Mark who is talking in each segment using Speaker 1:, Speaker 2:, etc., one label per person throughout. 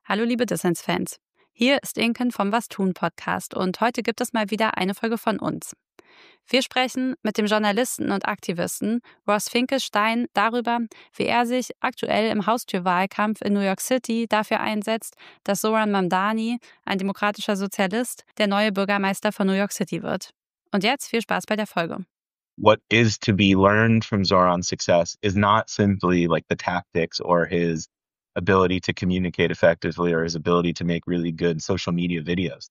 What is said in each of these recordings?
Speaker 1: Hallo liebe Dissens-Fans. Hier ist Inken vom Was tun Podcast und heute gibt es mal wieder eine Folge von uns. Wir sprechen mit dem Journalisten und Aktivisten Russ Finkelstein darüber, wie er sich aktuell im Haustürwahlkampf in New York City dafür einsetzt, dass Zohran Mamdani, ein demokratischer Sozialist, der neue Bürgermeister von New York City wird. Und jetzt viel Spaß bei der Folge.
Speaker 2: What is to be learned from Zohran's success is not simply like the tactics or his ability to communicate effectively or his ability to make really good social media videos,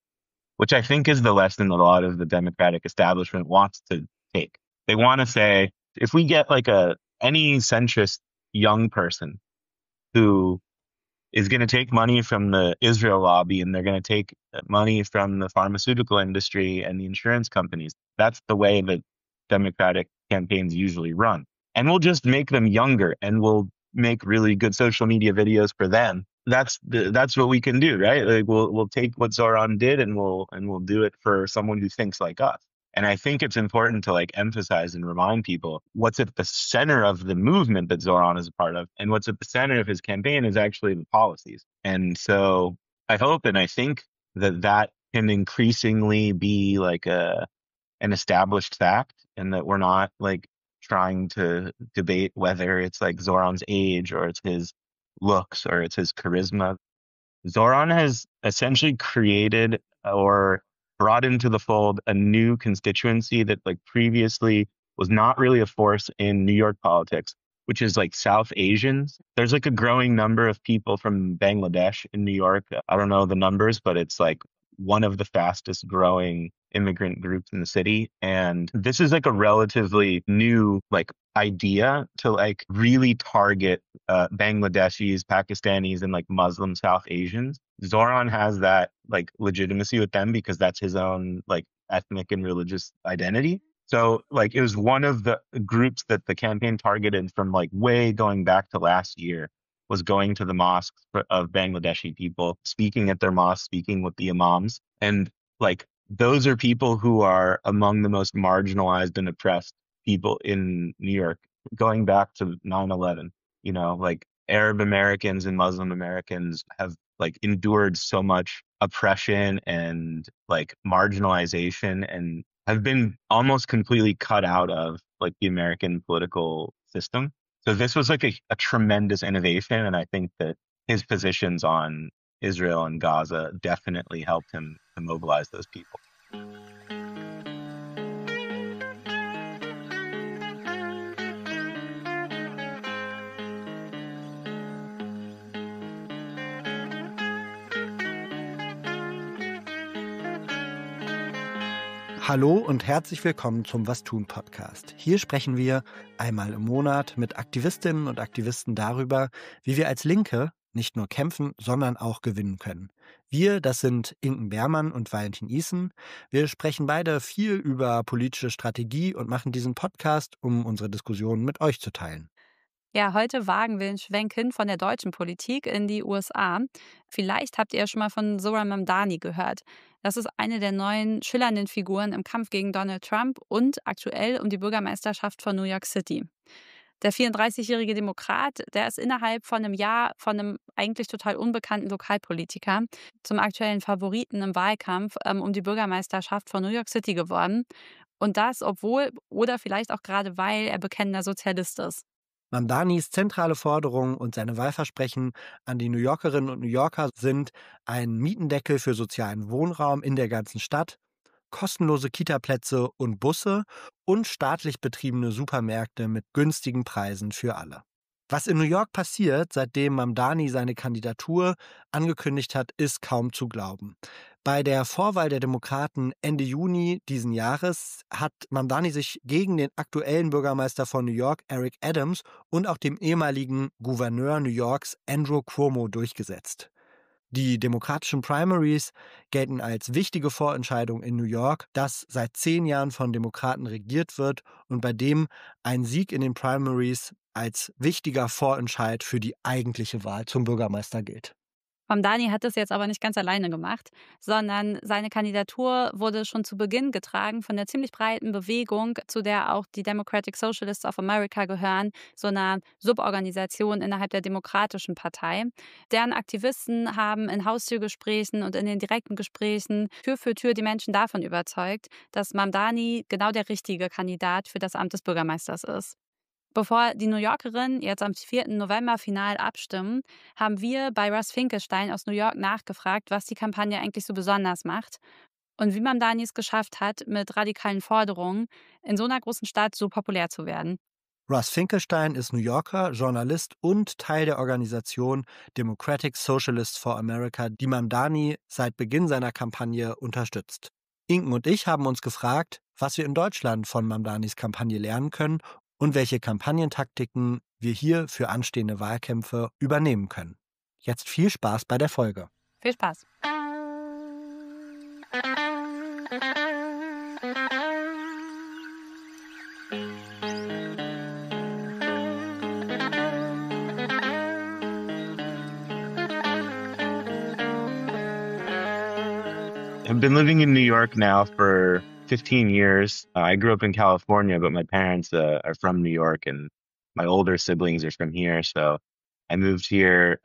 Speaker 2: which I think is the lesson that a lot of the Democratic establishment wants to take. They want to say, if we get like any centrist young person who is going to take money from the Israel lobby and they're going to take money from the pharmaceutical industry and the insurance companies, that's the way that Democratic campaigns usually run. And we'll just make them younger and we'll make really good social media videos for them. That's what we can do, right? Like we'll take what Zohran did and we'll do it for someone who thinks like us. And I think it's important to like emphasize and remind people what's at the center of the movement that Zohran is a part of, and what's at the center of his campaign is actually the policies. And so I hope and I think that can increasingly be like an established fact, and that we're not like trying to debate whether it's like Zohran's age or it's his looks or it's his charisma. Zohran has essentially created or brought into the fold a new constituency that like previously was not really a force in New York politics, which is like South Asians. There's like a growing number of people from Bangladesh in New York. I don't know the numbers, but it's like one of the fastest growing immigrant groups in the city. And this is like a relatively new like idea to like really target Bangladeshis, Pakistanis, and like Muslim South Asians. Zohran has that like legitimacy with them because that's his own like ethnic and religious identity. So like it was one of the groups that the campaign targeted from like way going back to last year, was going to the mosques of Bangladeshi people, speaking at their mosques, speaking with the imams. And like those are people who are among the most marginalized and oppressed people in New York, going back to 9/11. You know, like Arab Americans and Muslim Americans have like endured so much oppression and like marginalization and have been almost completely cut out of like the American political system. So this was like a tremendous innovation. And I think that his positions on Israel and Gaza definitely helped him to mobilize those people.
Speaker 3: Hallo und herzlich willkommen zum Was tun Podcast. Hier sprechen wir einmal im Monat mit Aktivistinnen und Aktivisten darüber, wie wir als Linke nicht nur kämpfen, sondern auch gewinnen können. Wir, das sind Inken und Valentin. Wir sprechen beide viel über politische Strategie und machen diesen Podcast, um unsere Diskussionen mit euch zu teilen.
Speaker 1: Ja, heute wagen wir einen Schwenk hin von der deutschen Politik in die USA. Vielleicht habt ihr schon mal von Zohran Mamdani gehört. Das ist eine der neuen schillernden Figuren im Kampf gegen Donald Trump und aktuell um die Bürgermeisterschaft von New York City. Der 34-jährige Demokrat, der ist innerhalb von einem Jahr von einem eigentlich total unbekannten Lokalpolitiker zum aktuellen Favoriten im Wahlkampf um die Bürgermeisterschaft von New York City geworden. Und das, obwohl oder vielleicht auch gerade weil er bekennender Sozialist ist.
Speaker 3: Mamdanis zentrale Forderung und seine Wahlversprechen an die New Yorkerinnen und New Yorker sind ein Mietendeckel für sozialen Wohnraum in der ganzen Stadt, kostenlose Kitaplätze und Busse und staatlich betriebene Supermärkte mit günstigen Preisen für alle. Was in New York passiert, seitdem Mamdani seine Kandidatur angekündigt hat, ist kaum zu glauben. Bei der Vorwahl der Demokraten Ende Juni diesen Jahres hat Mamdani sich gegen den aktuellen Bürgermeister von New York, Eric Adams, und auch dem ehemaligen Gouverneur New Yorks, Andrew Cuomo, durchgesetzt. Die demokratischen Primaries gelten als wichtige Vorentscheidung in New York, das seit 10 Jahren von Demokraten regiert wird und bei dem ein Sieg in den Primaries als wichtiger Vorentscheid für die eigentliche Wahl zum Bürgermeister gilt.
Speaker 1: Mamdani hat es jetzt aber nicht ganz alleine gemacht, sondern seine Kandidatur wurde schon zu Beginn getragen von der ziemlich breiten Bewegung, zu der auch die Democratic Socialists of America gehören, so einer Suborganisation innerhalb der Demokratischen Partei. Deren Aktivisten haben in Haustürgesprächen und in den direkten Gesprächen Tür für Tür die Menschen davon überzeugt, dass Mamdani genau der richtige Kandidat für das Amt des Bürgermeisters ist. Bevor die New Yorkerinnen jetzt am 4. November final abstimmen, haben wir bei Russ Finkelstein aus New York nachgefragt, was die Kampagne eigentlich so besonders macht und wie Mamdani es geschafft hat, mit radikalen Forderungen in so einer großen Stadt so populär zu werden.
Speaker 3: Russ Finkelstein ist New Yorker, Journalist und Teil der Organisation Democratic Socialists of America, die Mamdani seit Beginn seiner Kampagne unterstützt. Inken und ich haben uns gefragt, was wir in Deutschland von Mamdanis Kampagne lernen können und welche Kampagnentaktiken wir hier für anstehende Wahlkämpfe übernehmen können. Jetzt viel Spaß bei der Folge.
Speaker 1: Viel Spaß!
Speaker 2: I've been living in New York now for 15 years. I grew up in California, but my parents are from New York, and my older siblings are from here. So I moved here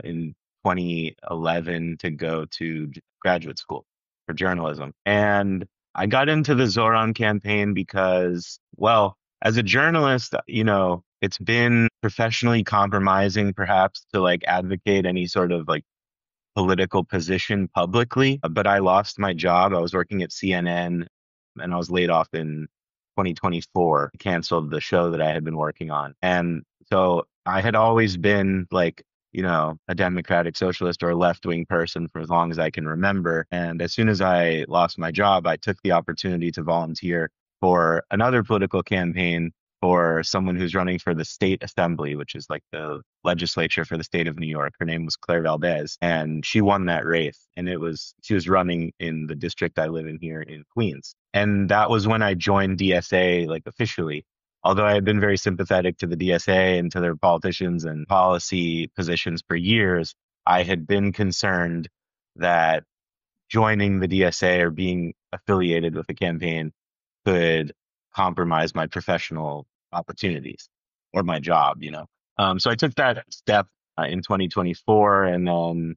Speaker 2: in 2011 to go to graduate school for journalism. And I got into the Zohran campaign because, well, as a journalist, it's been professionally compromising perhaps to like advocate any sort of like political position publicly, but I lost my job. I was working at CNN and I was laid off in 2024, canceled the show that I had been working on. And so I had always been like, a democratic socialist or a left-wing person for as long as I can remember. And as soon as I lost my job, I took the opportunity to volunteer for another political campaign for someone who's running for the state assembly, which is like the legislature for the state of New York. Her name was Claire Valdez, and she won that race. And she was running in the district I live in here in Queens. And that was when I joined DSA, like officially. Although I had been very sympathetic to the DSA and to their politicians and policy positions for years, I had been concerned that joining the DSA or being affiliated with the campaign could compromise my professional opportunities or my job, So I took that step in 2024. And then,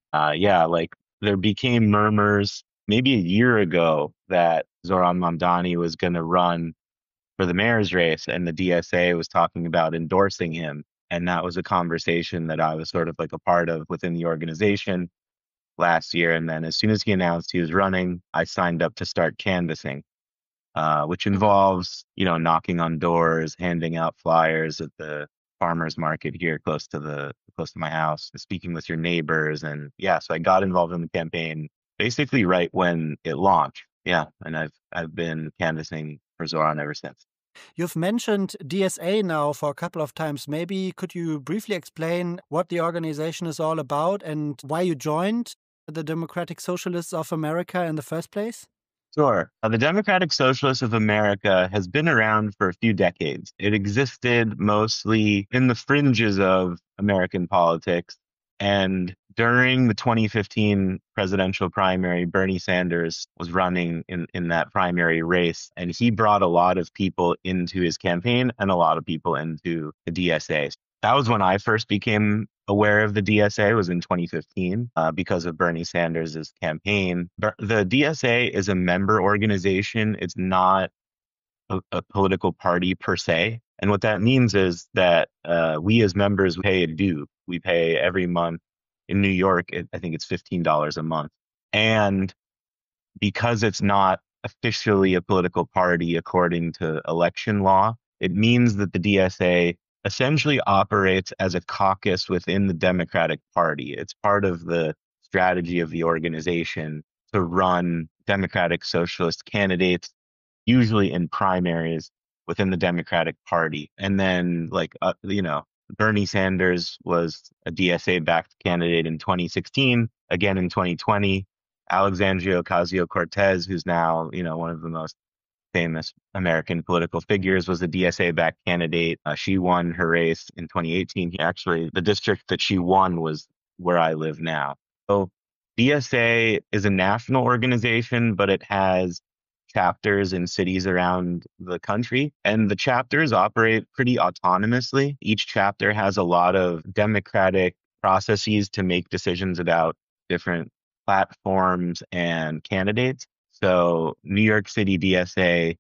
Speaker 2: there became murmurs maybe a year ago that Zohran Mamdani was going to run for the mayor's race, and the DSA was talking about endorsing him. And that was a conversation that I was sort of like a part of within the organization last year. And then as soon as he announced he was running, I signed up to start canvassing, which involves, knocking on doors, handing out flyers at the farmers market here close to my house, speaking with your neighbors. And so I got involved in the campaign basically right when it launched. Yeah. And I've been canvassing for Zohran ever since.
Speaker 3: You've mentioned DSA now for a couple of times. Maybe could you briefly explain what the organization is all about and why you joined the Democratic Socialists of America in the first place?
Speaker 2: Sure. The Democratic Socialists of America has been around for a few decades. It existed mostly in the fringes of American politics. And during the 2015 presidential primary, Bernie Sanders was running in that primary race, and he brought a lot of people into his campaign and a lot of people into the DSA. That was when I first became aware of the DSA, was in 2015 because of Bernie Sanders' campaign. The DSA is a member organization. It's not a political party per se. And what that means is that we as members pay a due. We pay every month. In New York, I think it's $15 a month. And because it's not officially a political party according to election law, it means that the DSA essentially operates as a caucus within the Democratic Party. It's part of the strategy of the organization to run Democratic Socialist candidates, usually in primaries within the Democratic Party. And then, Bernie Sanders was a DSA-backed candidate in 2016, again in 2020. Alexandria Ocasio-Cortez, who's now, one of the most famous American political figures, was a DSA-backed candidate. She won her race in 2018. Actually, the district that she won was where I live now. So DSA is a national organization, but it has chapters in cities around the country. And the chapters operate pretty autonomously. Each chapter has a lot of democratic processes to make decisions about different platforms and candidates. So New York City DSA,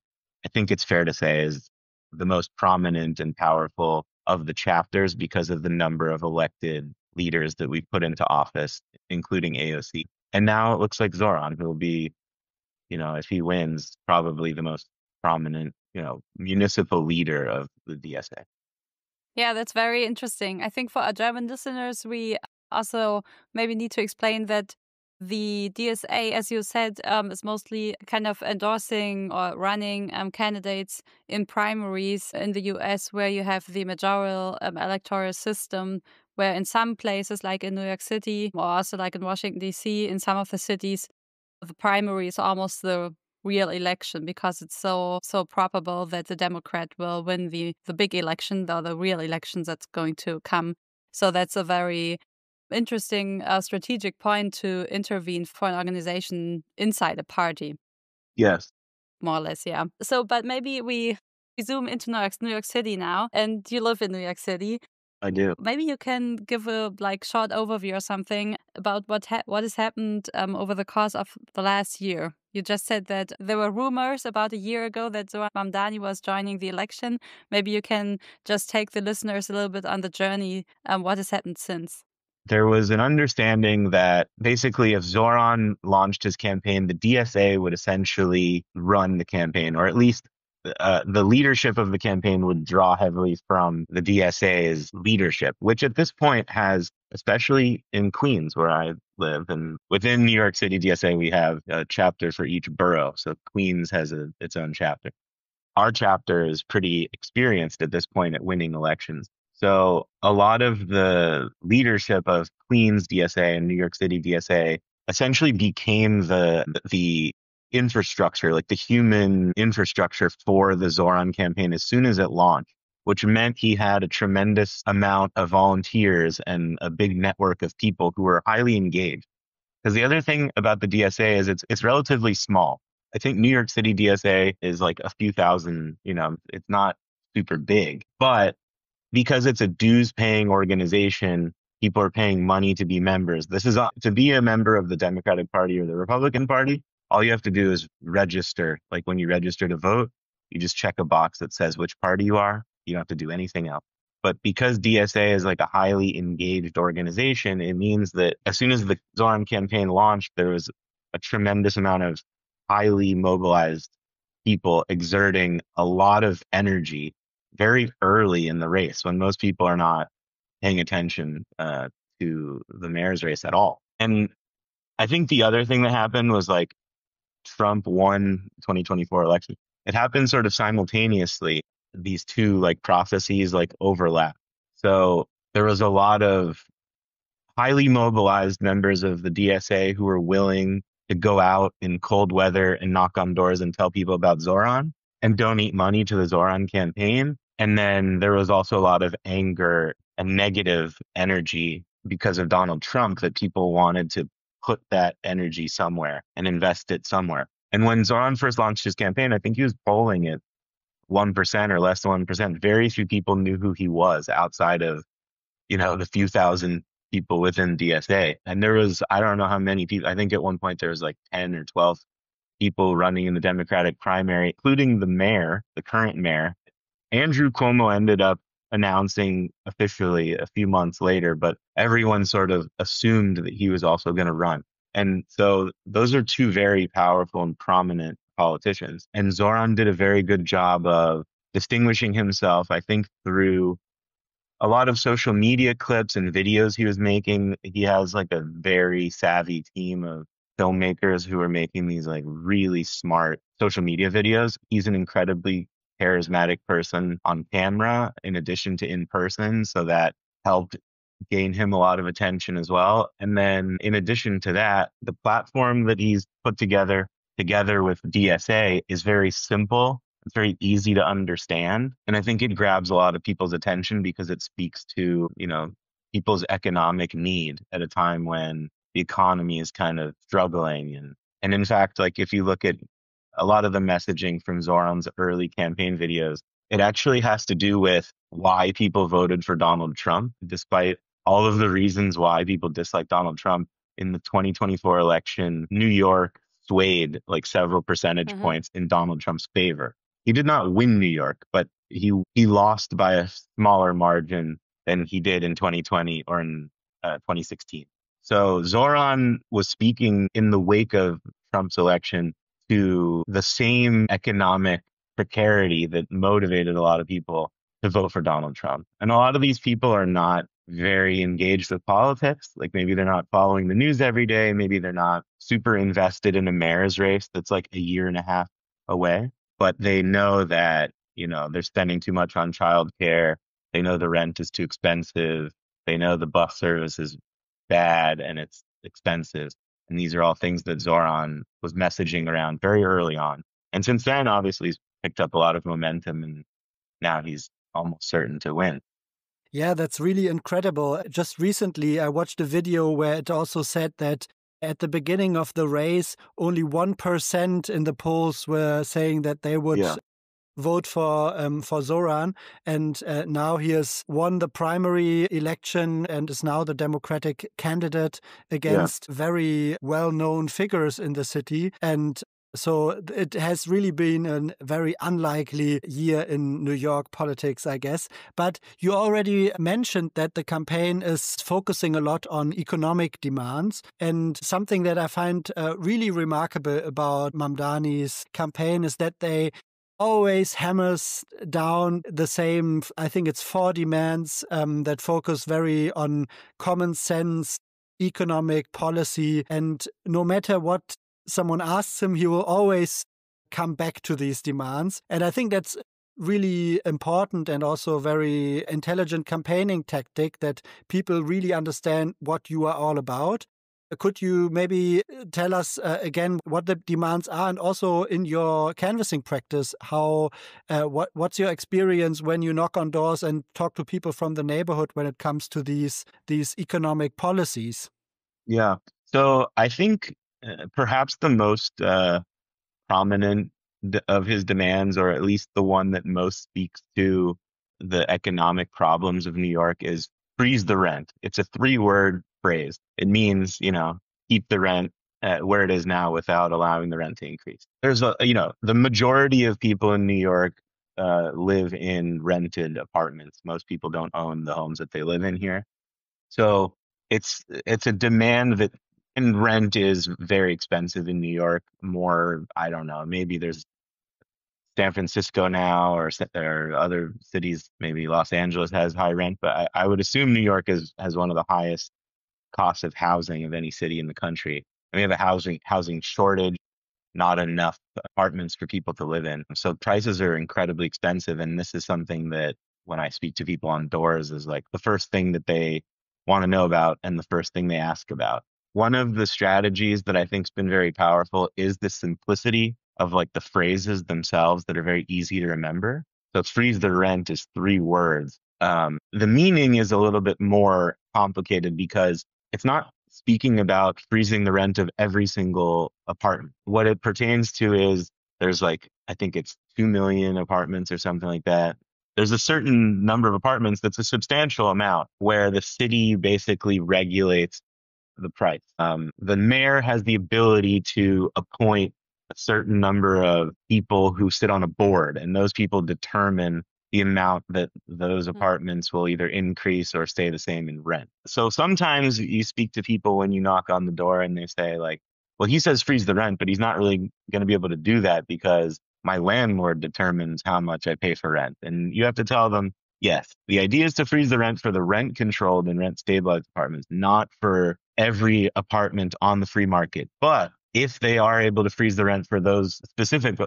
Speaker 2: I think it's fair to say, is the most prominent and powerful of the chapters because of the number of elected leaders that we put into office, including AOC. And now it looks like Zohran, who will be, if he wins, probably the most prominent, municipal leader of the DSA.
Speaker 1: Yeah, that's very interesting. I think for our German listeners, we also maybe need to explain that the DSA, as you said, is mostly kind of endorsing or running candidates in primaries in the US, where you have the majoral electoral system, where in some places, like in New York City, or also like in Washington, D.C., in some of the cities, the primary is almost the real election because it's so probable that the Democrat will win the big election or the real elections that's going to come. So that's a very interesting strategic point to intervene for an organization inside a party.
Speaker 2: Yes.
Speaker 1: More or less, yeah. So, but maybe we zoom into New York City now, and you live in New York City.
Speaker 2: I do.
Speaker 1: Maybe you can give a short overview or something about what has happened over the course of the last year. You just said that there were rumors about a year ago that Zohran Mamdani was joining the election. Maybe you can just take the listeners a little bit on the journey. What has happened since?
Speaker 2: There was an understanding that basically if Zohran launched his campaign, the DSA would essentially run the campaign, or at least the leadership of the campaign would draw heavily from the DSA's leadership, which at this point has, especially in Queens, where I live, and within New York City DSA, we have a chapter for each borough. So Queens has its own chapter. Our chapter is pretty experienced at this point at winning elections. So a lot of the leadership of Queens DSA and New York City DSA essentially became the infrastructure, like the human infrastructure for the Zohran campaign as soon as it launched, which meant he had a tremendous amount of volunteers and a big network of people who were highly engaged. Because the other thing about the DSA is it's relatively small. I think New York City DSA is like a few thousand, it's not super big, but because it's a dues paying organization, people are paying money to be members. This is to be a member of the Democratic Party or the Republican Party. All you have to do is register. Like when you register to vote, you just check a box that says which party you are. You don't have to do anything else. But because DSA is like a highly engaged organization, it means that as soon as the Zohran campaign launched, there was a tremendous amount of highly mobilized people exerting a lot of energy very early in the race when most people are not paying attention to the mayor's race at all. And I think the other thing that happened was like Trump won 2024 election. It happened sort of simultaneously. These two like processes like overlap. So there was a lot of highly mobilized members of the DSA who were willing to go out in cold weather and knock on doors and tell people about Zohran and donate money to the Zohran campaign. And then there was also a lot of anger and negative energy because of Donald Trump that people wanted to put that energy somewhere and invest it somewhere. And when Zohran first launched his campaign, I think he was polling at 1% or less than 1%. Very few people knew who he was outside of, the few thousand people within DSA. And there was, I don't know how many people, I think at one point there was like 10 or 12 people running in the Democratic primary, including the mayor, the current mayor. Andrew Cuomo ended up announcing officially a few months later, but everyone sort of assumed that he was also going to run. And so those are two very powerful and prominent politicians. And Zohran did a very good job of distinguishing himself, I think, through a lot of social media clips and videos he was making. He has like a very savvy team of filmmakers who are making these like really smart social media videos. He's an incredibly charismatic person on camera in addition to in person. So that helped gain him a lot of attention as well. And then in addition to that, the platform that he's put together with DSA is very simple. It's very easy to understand. And I think it grabs a lot of people's attention because it speaks to, people's economic need at a time when the economy is kind of struggling. And in fact, like if you look at a lot of the messaging from Zoran's early campaign videos, it actually has to do with why people voted for Donald Trump, despite all of the reasons why people dislike Donald Trump. In the 2024 election, New York swayed like several percentage points in Donald Trump's favor. He did not win New York, but he lost by a smaller margin than he did in 2020 or in 2016. So Zoran was speaking in the wake of Trump's election to the same economic precarity that motivated a lot of people to vote for Donald Trump. And a lot of these people are not very engaged with politics. Like maybe they're not following the news every day. Maybe they're not super invested in a mayor's race that's like a year and a half away, but they know that, you know, they're spending too much on childcare. They know the rent is too expensive. They know the bus service is bad and it's expensive. And these are all things that Zoran was messaging around very early on. And since then, obviously, he's picked up a lot of momentum and now he's almost certain to win.
Speaker 3: Yeah, that's really incredible. Just recently, I watched a video where it also said that at the beginning of the race, only 1% in the polls were saying that they would vote for Zoran, and now he has won the primary election and is now the Democratic candidate against very well-known figures in the city. And so it has really been a very unlikely year in New York politics, I guess. But you already mentioned that the campaign is focusing a lot on economic demands. And something that I find really remarkable about Mamdani's campaign is that they always hammers down the same, I think it's 4 demands that focus very on common sense, economic policy. And no matter what someone asks him, he will always come back to these demands. And I think that's really important and also a very intelligent campaigning tactic that people really understand what you are all about. Could you maybe tell us again what the demands are, and also in your canvassing practice, how what's your experience when you knock on doors and talk to people from the neighborhood when it comes to these economic policies?
Speaker 2: Yeah. So I think perhaps the most prominent of his demands, or at least the one that most speaks to the economic problems of New York, is freeze the rent. It's a 3-word phrase. It means, you know, keep the rent where it is now without allowing the rent to increase. There's the majority of people in New York live in rented apartments. Most people don't own the homes that they live in here. So it's a demand that, and rent is very expensive in New York. More, I don't know, maybe there's San Francisco now or other cities, maybe Los Angeles has high rent, but I would assume New York has one of the highest costs of housing of any city in the country. And we have a housing shortage, not enough apartments for people to live in. So prices are incredibly expensive. And this is something that when I speak to people on doors is like the first thing that they want to know about and the first thing they ask about. One of the strategies that I think has been very powerful is the simplicity of like the phrases themselves that are very easy to remember. So freeze the rent is 3 words. The meaning is a little bit more complicated because it's not speaking about freezing the rent of every single apartment. What it pertains to is there's like, I think it's 2 million apartments or something like that. There's a certain number of apartments that's a substantial amount where the city basically regulates the price. The mayor has the ability to appoint a certain number of people who sit on a board, and those people determine the amount that those apartments will either increase or stay the same in rent. So sometimes you speak to people when you knock on the door and they say like, well, he says freeze the rent, but he's not really going to be able to do that because my landlord determines how much I pay for rent. And you have to tell them, yes, the idea is to freeze the rent for the rent controlled and rent stabilized apartments, not for every apartment on the free market. But if they are able to freeze the rent for those specific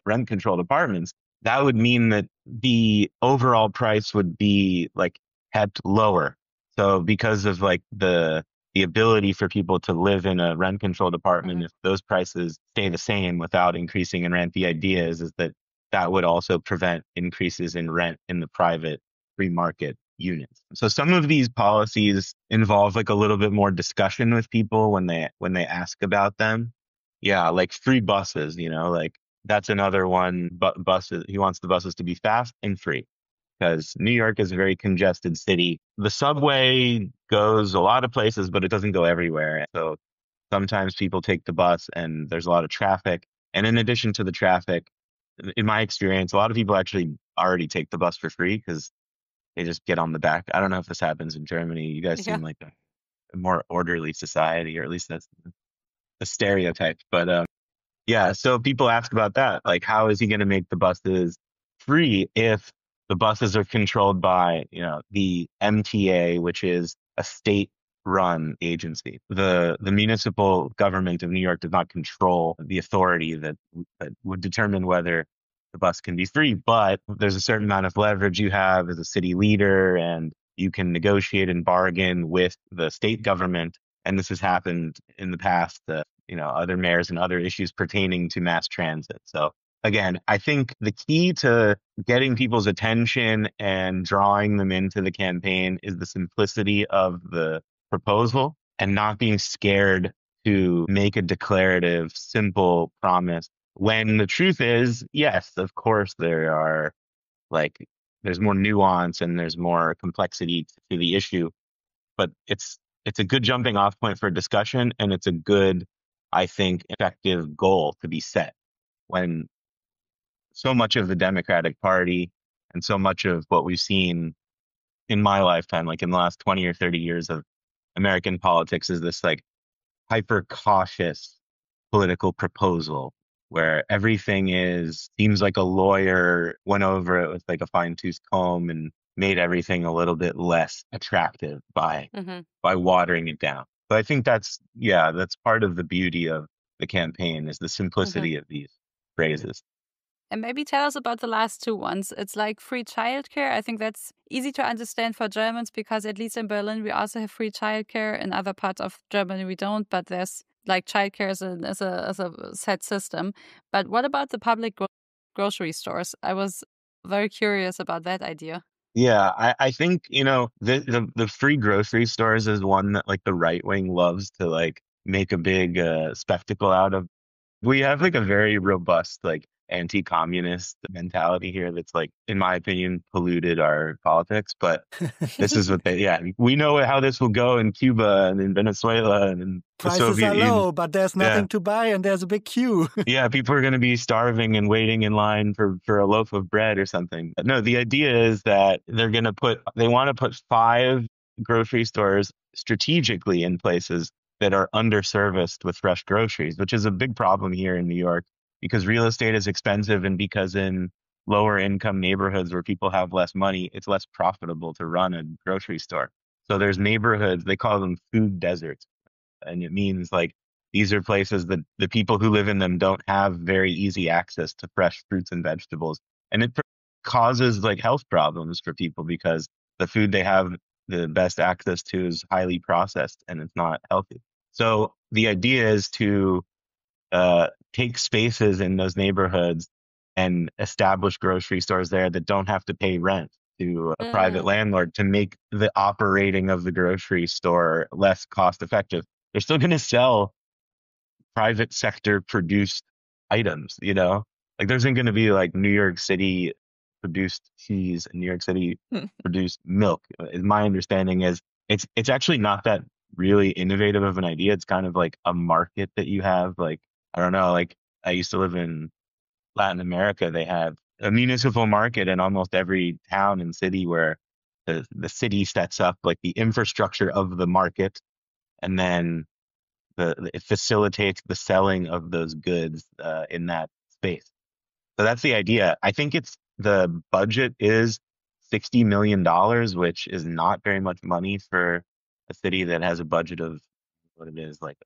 Speaker 2: rent controlled apartments, that would mean that the overall price would be like kept lower. So because of like the ability for people to live in a rent controlled apartment, if those prices stay the same without increasing in rent, the idea is that that would also prevent increases in rent in the private free market. units. So some of these policies involve like a little bit more discussion with people when they ask about them. Yeah, like free buses, like that's another one. But buses, he wants the buses to be fast and free because New York is a very congested city. The subway goes a lot of places, but it doesn't go everywhere. So sometimes people take the bus and there's a lot of traffic. And in addition to the traffic, in my experience, a lot of people actually already take the bus for free because they just get on the back. I don't know if this happens in Germany. You guys
Speaker 1: Yeah.
Speaker 2: seem like a more orderly society, or at least that's the stereotype. But yeah, so people ask about that. Like, how is he going to make the buses free if the buses are controlled by, the MTA, which is a state-run agency? The municipal government of New York does not control the authority that would determine whether the bus can be free. But there's a certain amount of leverage you have as a city leader, and you can negotiate and bargain with the state government. And this has happened in the past. Other mayors and other issues pertaining to mass transit. So again, I think the key to getting people's attention and drawing them into the campaign is the simplicity of the proposal and not being scared to make a declarative, simple promise. When the truth is, yes, of course, there's more nuance and there's more complexity to the issue, but it's a good jumping off point for discussion, and it's a good, I think, effective goal to be set when so much of the Democratic Party and so much of what we've seen in my lifetime, like in the last 20 or 30 years of American politics, is this like hyper cautious political proposal where everything seems like a lawyer went over it with like a fine tooth comb and made everything a little bit less attractive by watering it down. But I think that's part of the beauty of the campaign is the simplicity of these phrases.
Speaker 1: And maybe tell us about the last two ones. It's like free childcare. I think that's easy to understand for Germans because at least in Berlin we also have free childcare. In other parts of Germany we don't, but there's like childcare as a set system. But what about the public grocery stores? I was very curious about that idea.
Speaker 2: Yeah, I think, the free grocery stores is one that like the right wing loves to like make a big spectacle out of. We have like a very robust like anti-communist mentality here that's like, in my opinion, polluted our politics. But this is what we know how this will go in Cuba and in Venezuela and in the
Speaker 3: Prices
Speaker 2: Soviet
Speaker 3: are
Speaker 2: Union.
Speaker 3: low, but there's nothing to buy and there's a big queue.
Speaker 2: Yeah, people are going to be starving and waiting in line for a loaf of bread or something. But no, the idea is that they want to put 5 grocery stores strategically in places that are underserviced with fresh groceries, which is a big problem here in New York because real estate is expensive and because in lower income neighborhoods where people have less money, it's less profitable to run a grocery store. So there's neighborhoods, they call them food deserts. And it means like these are places that the people who live in them don't have very easy access to fresh fruits and vegetables. And it causes like health problems for people because the food they have the best access to is highly processed and it's not healthy. So the idea is to take spaces in those neighborhoods and establish grocery stores there that don't have to pay rent to a private landlord to make the operating of the grocery store less cost effective. They're still going to sell private sector produced items, like there isn't going to be like New York City produced cheese and New York City produced milk. My understanding is it's actually not that really innovative of an idea. It's kind of like a market that you have. Like, I don't know, like I used to live in Latin America. They have a municipal market in almost every town and city where the city sets up like the infrastructure of the market, and then it facilitates the selling of those goods in that space. So that's the idea. I think the budget is $60 million, which is not very much money for a city that has a budget of what it is, like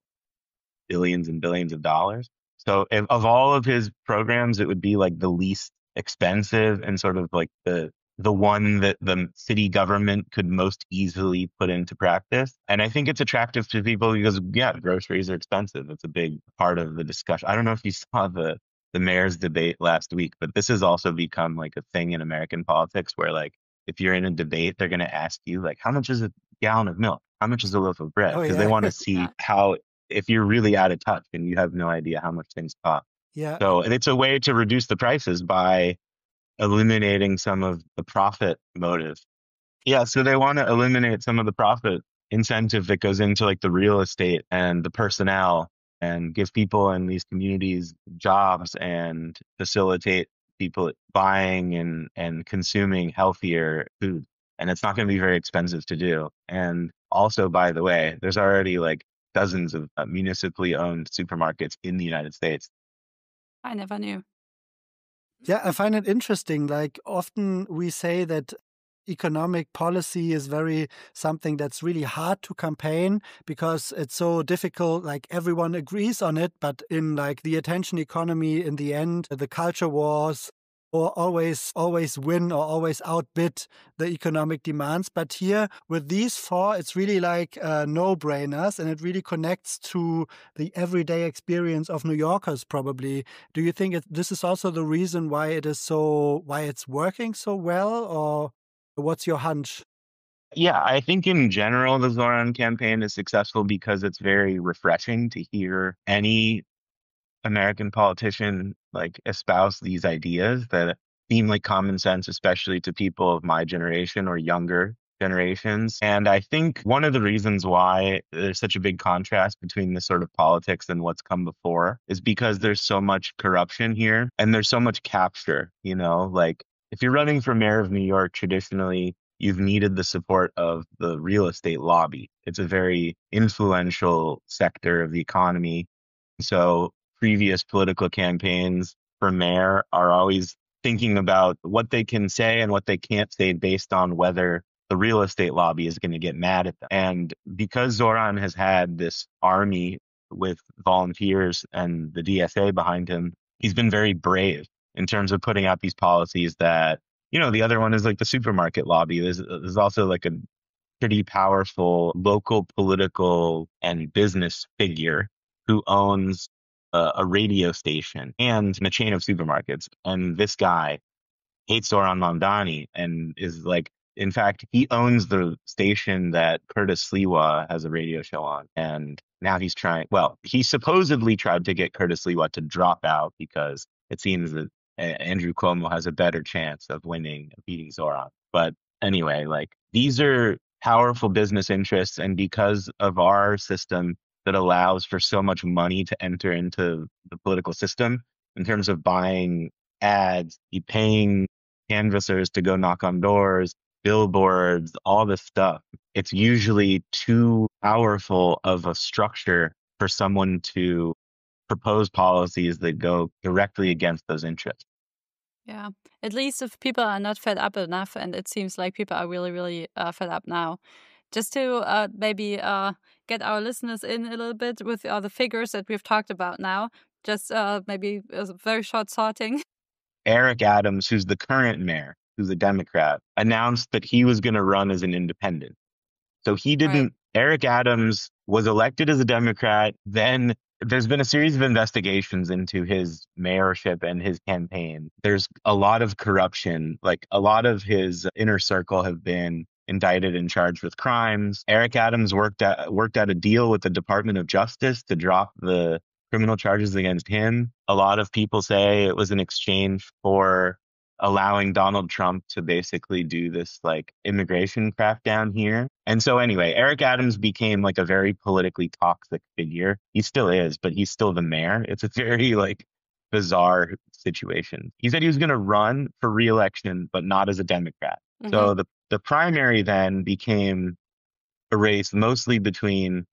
Speaker 2: billions and billions of dollars. So of all of his programs, it would be like the least expensive and sort of like the one that the city government could most easily put into practice. And I think it's attractive to people because, groceries are expensive. It's a big part of the discussion. I don't know if you saw the mayor's debate last week, but this has also become like a thing in American politics where like if you're in a debate, they're going to ask you, like, how much is a gallon of milk? How much is a loaf of bread?
Speaker 3: Oh,
Speaker 2: Because they
Speaker 3: yeah.
Speaker 2: want to see
Speaker 1: Yeah.
Speaker 2: how, if you're really out of touch and you have no idea how much things cost.
Speaker 3: Yeah.
Speaker 2: So, and it's a way to reduce the prices by eliminating some of the profit motive. Yeah, so they want to eliminate some of the profit incentive that goes into like the real estate and the personnel and give people in these communities jobs and facilitate people buying and consuming healthier food. And it's not going to be very expensive to do. And also, by the way, there's already like dozens of municipally owned supermarkets in the United States.
Speaker 1: I never knew.
Speaker 3: Yeah, I find it interesting. Like often we say that economic policy is very something that's really hard to campaign because it's so difficult. Like everyone agrees on it, but in like the attention economy, in the end, the culture wars or always win or always outbid the economic demands. But here with these four, it's really like no-brainers, and it really connects to the everyday experience of New Yorkers probably. Do you think this is also the reason why it's working so well, or what's your hunch?
Speaker 2: Yeah, I think in general, the Zoran campaign is successful because it's very refreshing to hear any American politician like espouse these ideas that seem like common sense, especially to people of my generation or younger generations. And I think one of the reasons why there's such a big contrast between this sort of politics and what's come before is because there's so much corruption here and there's so much capture, you know, like if you're running for mayor of New York, traditionally, you've needed the support of the real estate lobby. It's a very influential sector of the economy. So previous political campaigns for mayor are always thinking about what they can say and what they can't say based on whether the real estate lobby is going to get mad at them. And because Zoran has had this army with volunteers and the DSA behind him, he's been very brave in terms of putting out these policies that, you know, the other one is like the supermarket lobby. There's also like a pretty powerful local political and business figure who owns a radio station and a chain of supermarkets. And this guy hates Zohran Mamdani and is like, in fact, he owns the station that Curtis Sliwa has a radio show on. And now he's trying, well, he supposedly tried to get Curtis Sliwa to drop out because it seems that Andrew Cuomo has a better chance of beating Zoran. But anyway, like these are powerful business interests. And because of our system that allows for so much money to enter into the political system in terms of buying ads, you paying canvassers to go knock on doors, billboards, all this stuff. It's usually too powerful of a structure for someone to propose policies that go directly against those interests.
Speaker 1: Yeah, at least if people are not fed up enough, and it seems like people are really, really fed up now. Just to maybe get our listeners in a little bit with the figures that we've talked about now, just maybe a very short sorting.
Speaker 2: Eric Adams, who's the current mayor, who's a Democrat, announced that he was going to run as an independent. So he
Speaker 1: Right.
Speaker 2: didn't, Eric Adams was elected as a Democrat. Then there's been a series of investigations into his mayorship and his campaign. There's a lot of corruption, like a lot of his inner circle have been indicted and charged with crimes. Eric Adams worked out a deal with the Department of Justice to drop the criminal charges against him. A lot of people say it was in exchange for allowing Donald Trump to basically do this like immigration crackdown here. And so anyway, Eric Adams became like a very politically toxic figure. He still is, but he's still the mayor. It's a very like bizarre situation. He said he was going to run for re-election, but not as a Democrat. So the primary then became a race mostly between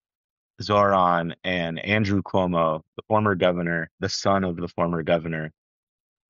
Speaker 2: Zoran and Andrew Cuomo, the former governor, the son of the former governor,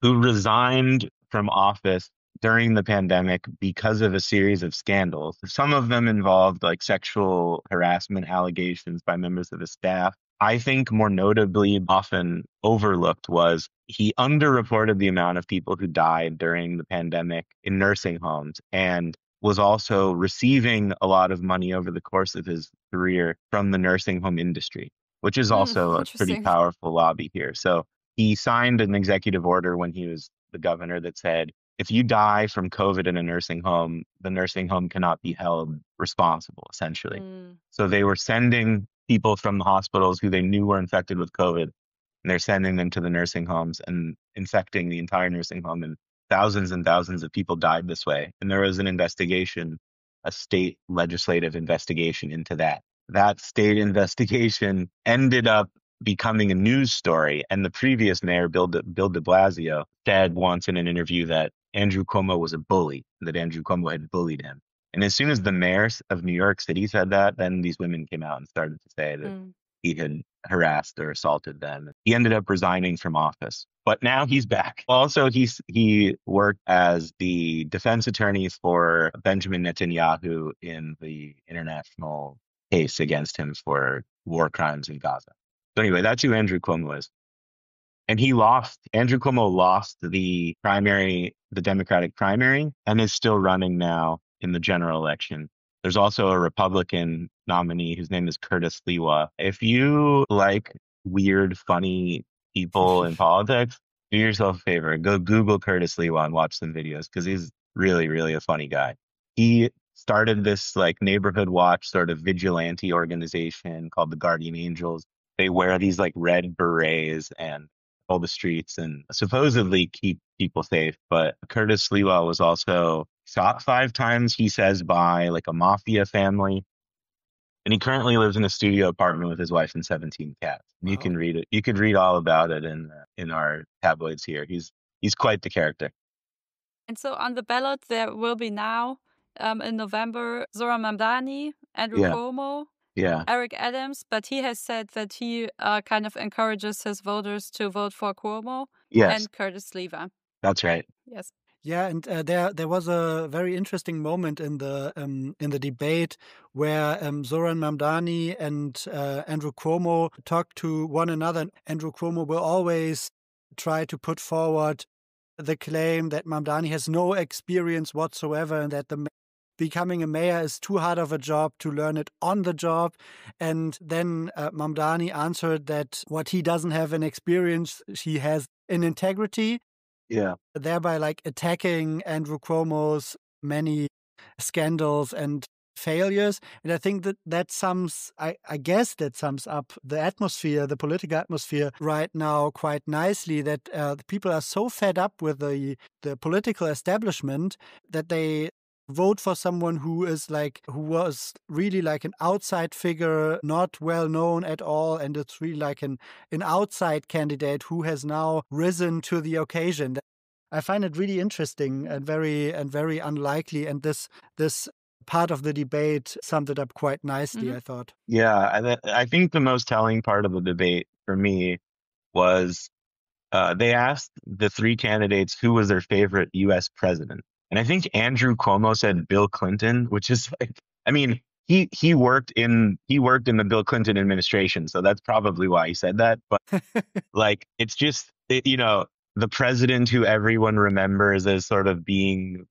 Speaker 2: who resigned from office during the pandemic because of a series of scandals. Some of them involved like sexual harassment allegations by members of his staff. I think more notably, often overlooked, was he underreported the amount of people who died during the pandemic in nursing homes and was also receiving a lot of money over the course of his career from the nursing home industry, which is also a pretty
Speaker 1: Interesting.
Speaker 2: powerful lobby here. So he signed an executive order when he was the governor that said if you die from COVID in a nursing home, the nursing home cannot be held responsible, essentially. So they were sending people from the hospitals who they knew were infected with COVID, and they're sending them to the nursing homes and infecting the entire nursing home. And thousands of people died this way. And there was an investigation, a state legislative investigation into that. That state investigation ended up becoming a news story. And the previous mayor, Bill de Blasio, said once in an interview that Andrew Cuomo was a bully, that Andrew Cuomo had bullied him. And as soon as the mayor of New York City said that, then these women came out and started to say that he had harassed or assaulted them. He ended up resigning from office. But now he's back. Also, he worked as the defense attorney for Benjamin Netanyahu in the international case against him for war crimes in Gaza. So anyway, that's who Andrew Cuomo is. And Andrew Cuomo lost the Democratic primary, and is still running now in the general election. There's also a Republican nominee whose name is Curtis Lewa. If you like weird, funny people in politics, do yourself a favor. Go Google Curtis Lewa and watch some videos, because he's really, really a funny guy. He started this like neighborhood watch sort of vigilante organization called the Guardian Angels. They wear these like red berets and all the streets and supposedly keep people safe. But Curtis Lewa was also shot 5 times, he says, by like a mafia family. And he currently lives in a studio apartment with his wife and 17 cats. And you can read it. You could read all about it in our tabloids here. He's quite the character.
Speaker 1: And so on the ballot, there will be now in November, Zohran Mamdani, Andrew Cuomo, Eric Adams, but he has said that he kind of encourages his voters to vote for Cuomo and Curtis Lewa.
Speaker 2: That's right.
Speaker 1: Yes.
Speaker 3: Yeah, and there was a very interesting moment in the debate where Zohran Mamdani and Andrew Cuomo talked to one another. Andrew Cuomo will always try to put forward the claim that Mamdani has no experience whatsoever and that becoming a mayor is too hard of a job to learn it on the job. And then Mamdani answered that what he doesn't have an experience, he has an integrity.
Speaker 2: Yeah.
Speaker 3: Thereby like attacking Andrew Cuomo's many scandals and failures. And I think that sums, I guess that sums up the atmosphere, the political atmosphere right now quite nicely, that the people are so fed up with the political establishment that they vote for someone who was really like an outside figure, not well known at all, and it's really like an outside candidate who has now risen to the occasion. I find it really interesting and very unlikely, and this part of the debate summed it up quite nicely, I thought.
Speaker 2: Yeah, I think the most telling part of the debate for me was they asked the 3 candidates who was their favorite U.S. president. And I think Andrew Cuomo said Bill Clinton, which is like, I mean, he worked in the Bill Clinton administration, so that's probably why he said that. But like, it's just, the president who everyone remembers as sort of being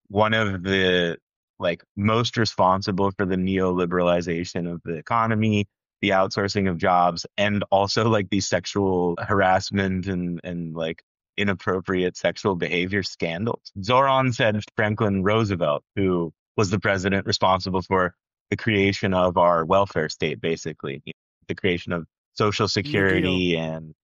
Speaker 2: one of the like most responsible for the neoliberalization of the economy, the outsourcing of jobs, and also like the sexual harassment and like inappropriate sexual behavior scandals. Zohran said Franklin Roosevelt, who was the president responsible for the creation of our welfare state, basically, the creation of Social Security and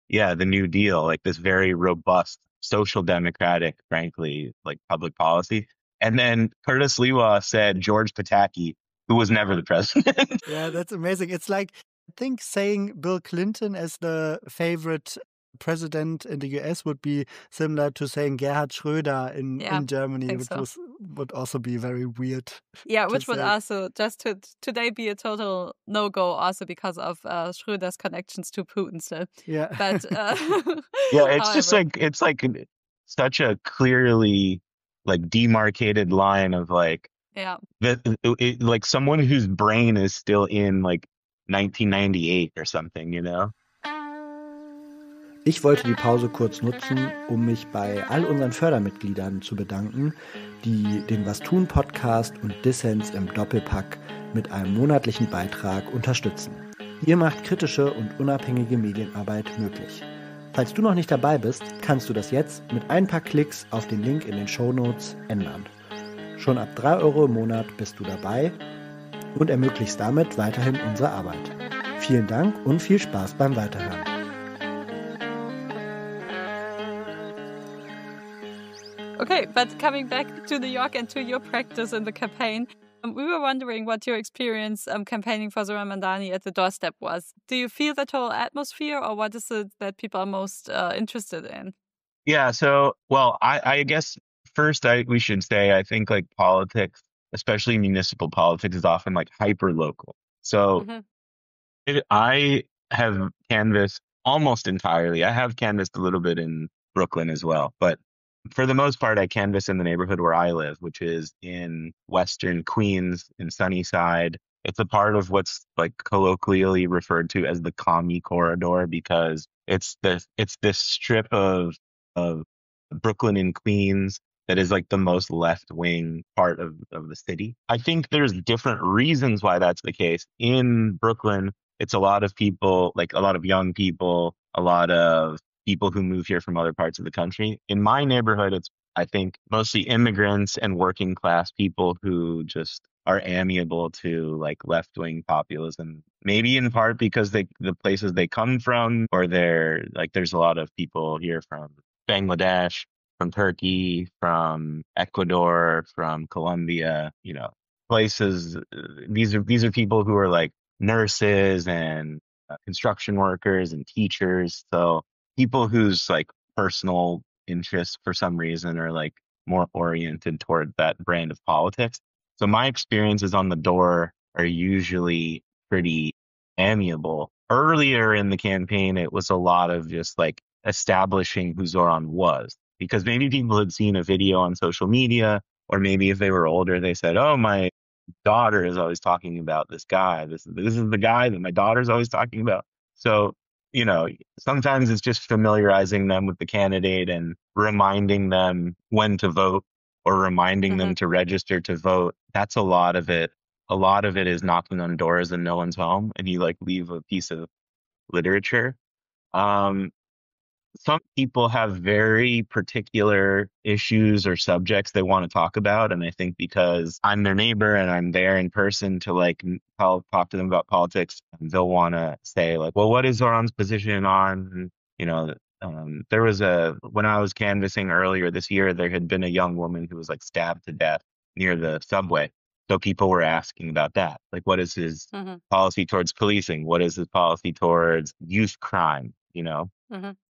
Speaker 2: the New Deal, like this very robust social democratic, frankly, like public policy. And then Curtis Lewa said George Pataki, who was never the president.
Speaker 3: Yeah, that's amazing. It's like, I think saying Bill Clinton as the favorite president in the US would be similar to saying Gerhard Schröder in Germany, which would also be very weird.
Speaker 1: Yeah, which would also just today be a total no-go also because of Schröder's connections to Putin still.
Speaker 3: Yeah.
Speaker 1: But
Speaker 2: it's just like, it's like such a clearly like demarcated line of like, like someone whose brain is still in like 1998 or something,
Speaker 3: Ich wollte die Pause kurz nutzen, um mich bei all unseren Fördermitgliedern zu bedanken, die den Was tun Podcast und Dissens im Doppelpack mit einem monatlichen Beitrag unterstützen. Ihr macht kritische und unabhängige Medienarbeit möglich. Falls du noch nicht dabei bist, kannst du das jetzt mit ein paar Klicks auf den Link in den Shownotes ändern. Schon ab 3 Euro im Monat bist du dabei und ermöglichst damit weiterhin unsere Arbeit. Vielen Dank und viel Spaß beim Weiterhören.
Speaker 1: Okay, but coming back to New York and to your practice in the campaign, we were wondering what your experience campaigning for Zohran Mamdani at the doorstep was. Do you feel that whole atmosphere, or what is it that people are most interested in?
Speaker 2: Yeah, so, well, I guess first we should say I think like politics, especially municipal politics, is often like hyper local. So I have canvassed almost entirely. I have canvassed a little bit in Brooklyn as well, but for the most part, I canvass in the neighborhood where I live, which is in Western Queens in Sunnyside. It's a part of what's like colloquially referred to as the commie corridor because it's this strip of Brooklyn and Queens that is like the most left wing part of the city. I think there's different reasons why that's the case. In Brooklyn, it's a lot of people, like a lot of young people, a lot of people who move here from other parts of the country. In my neighborhood, it's, I think, mostly immigrants and working class people who just are amiable to like left wing populism, maybe in part because the places they come from, or they're like, there's a lot of people here from Bangladesh, from Turkey, from Ecuador, from Colombia, places. These are people who are like nurses and construction workers and teachers. So people whose like personal interests for some reason are like more oriented toward that brand of politics. So my experiences on the door are usually pretty amiable. Earlier in the campaign, it was a lot of just like establishing who Zohran was, because maybe people had seen a video on social media, or maybe if they were older, they said, "Oh, my daughter is always talking about this guy. This is the guy that my daughter's always talking about." So, sometimes it's just familiarizing them with the candidate and reminding them when to vote, or reminding them to register to vote. That's a lot of it. A lot of it is knocking on doors and no one's home, and you like leave a piece of literature. Some people have very particular issues or subjects they want to talk about. And I think because I'm their neighbor and I'm there in person to like talk to them about politics, they'll want to say like, well, what is Zohran's position on, there was when I was canvassing earlier this year, there had been a young woman who was like stabbed to death near the subway. So people were asking about that. Like, what is his policy towards policing? What is his policy towards youth crime?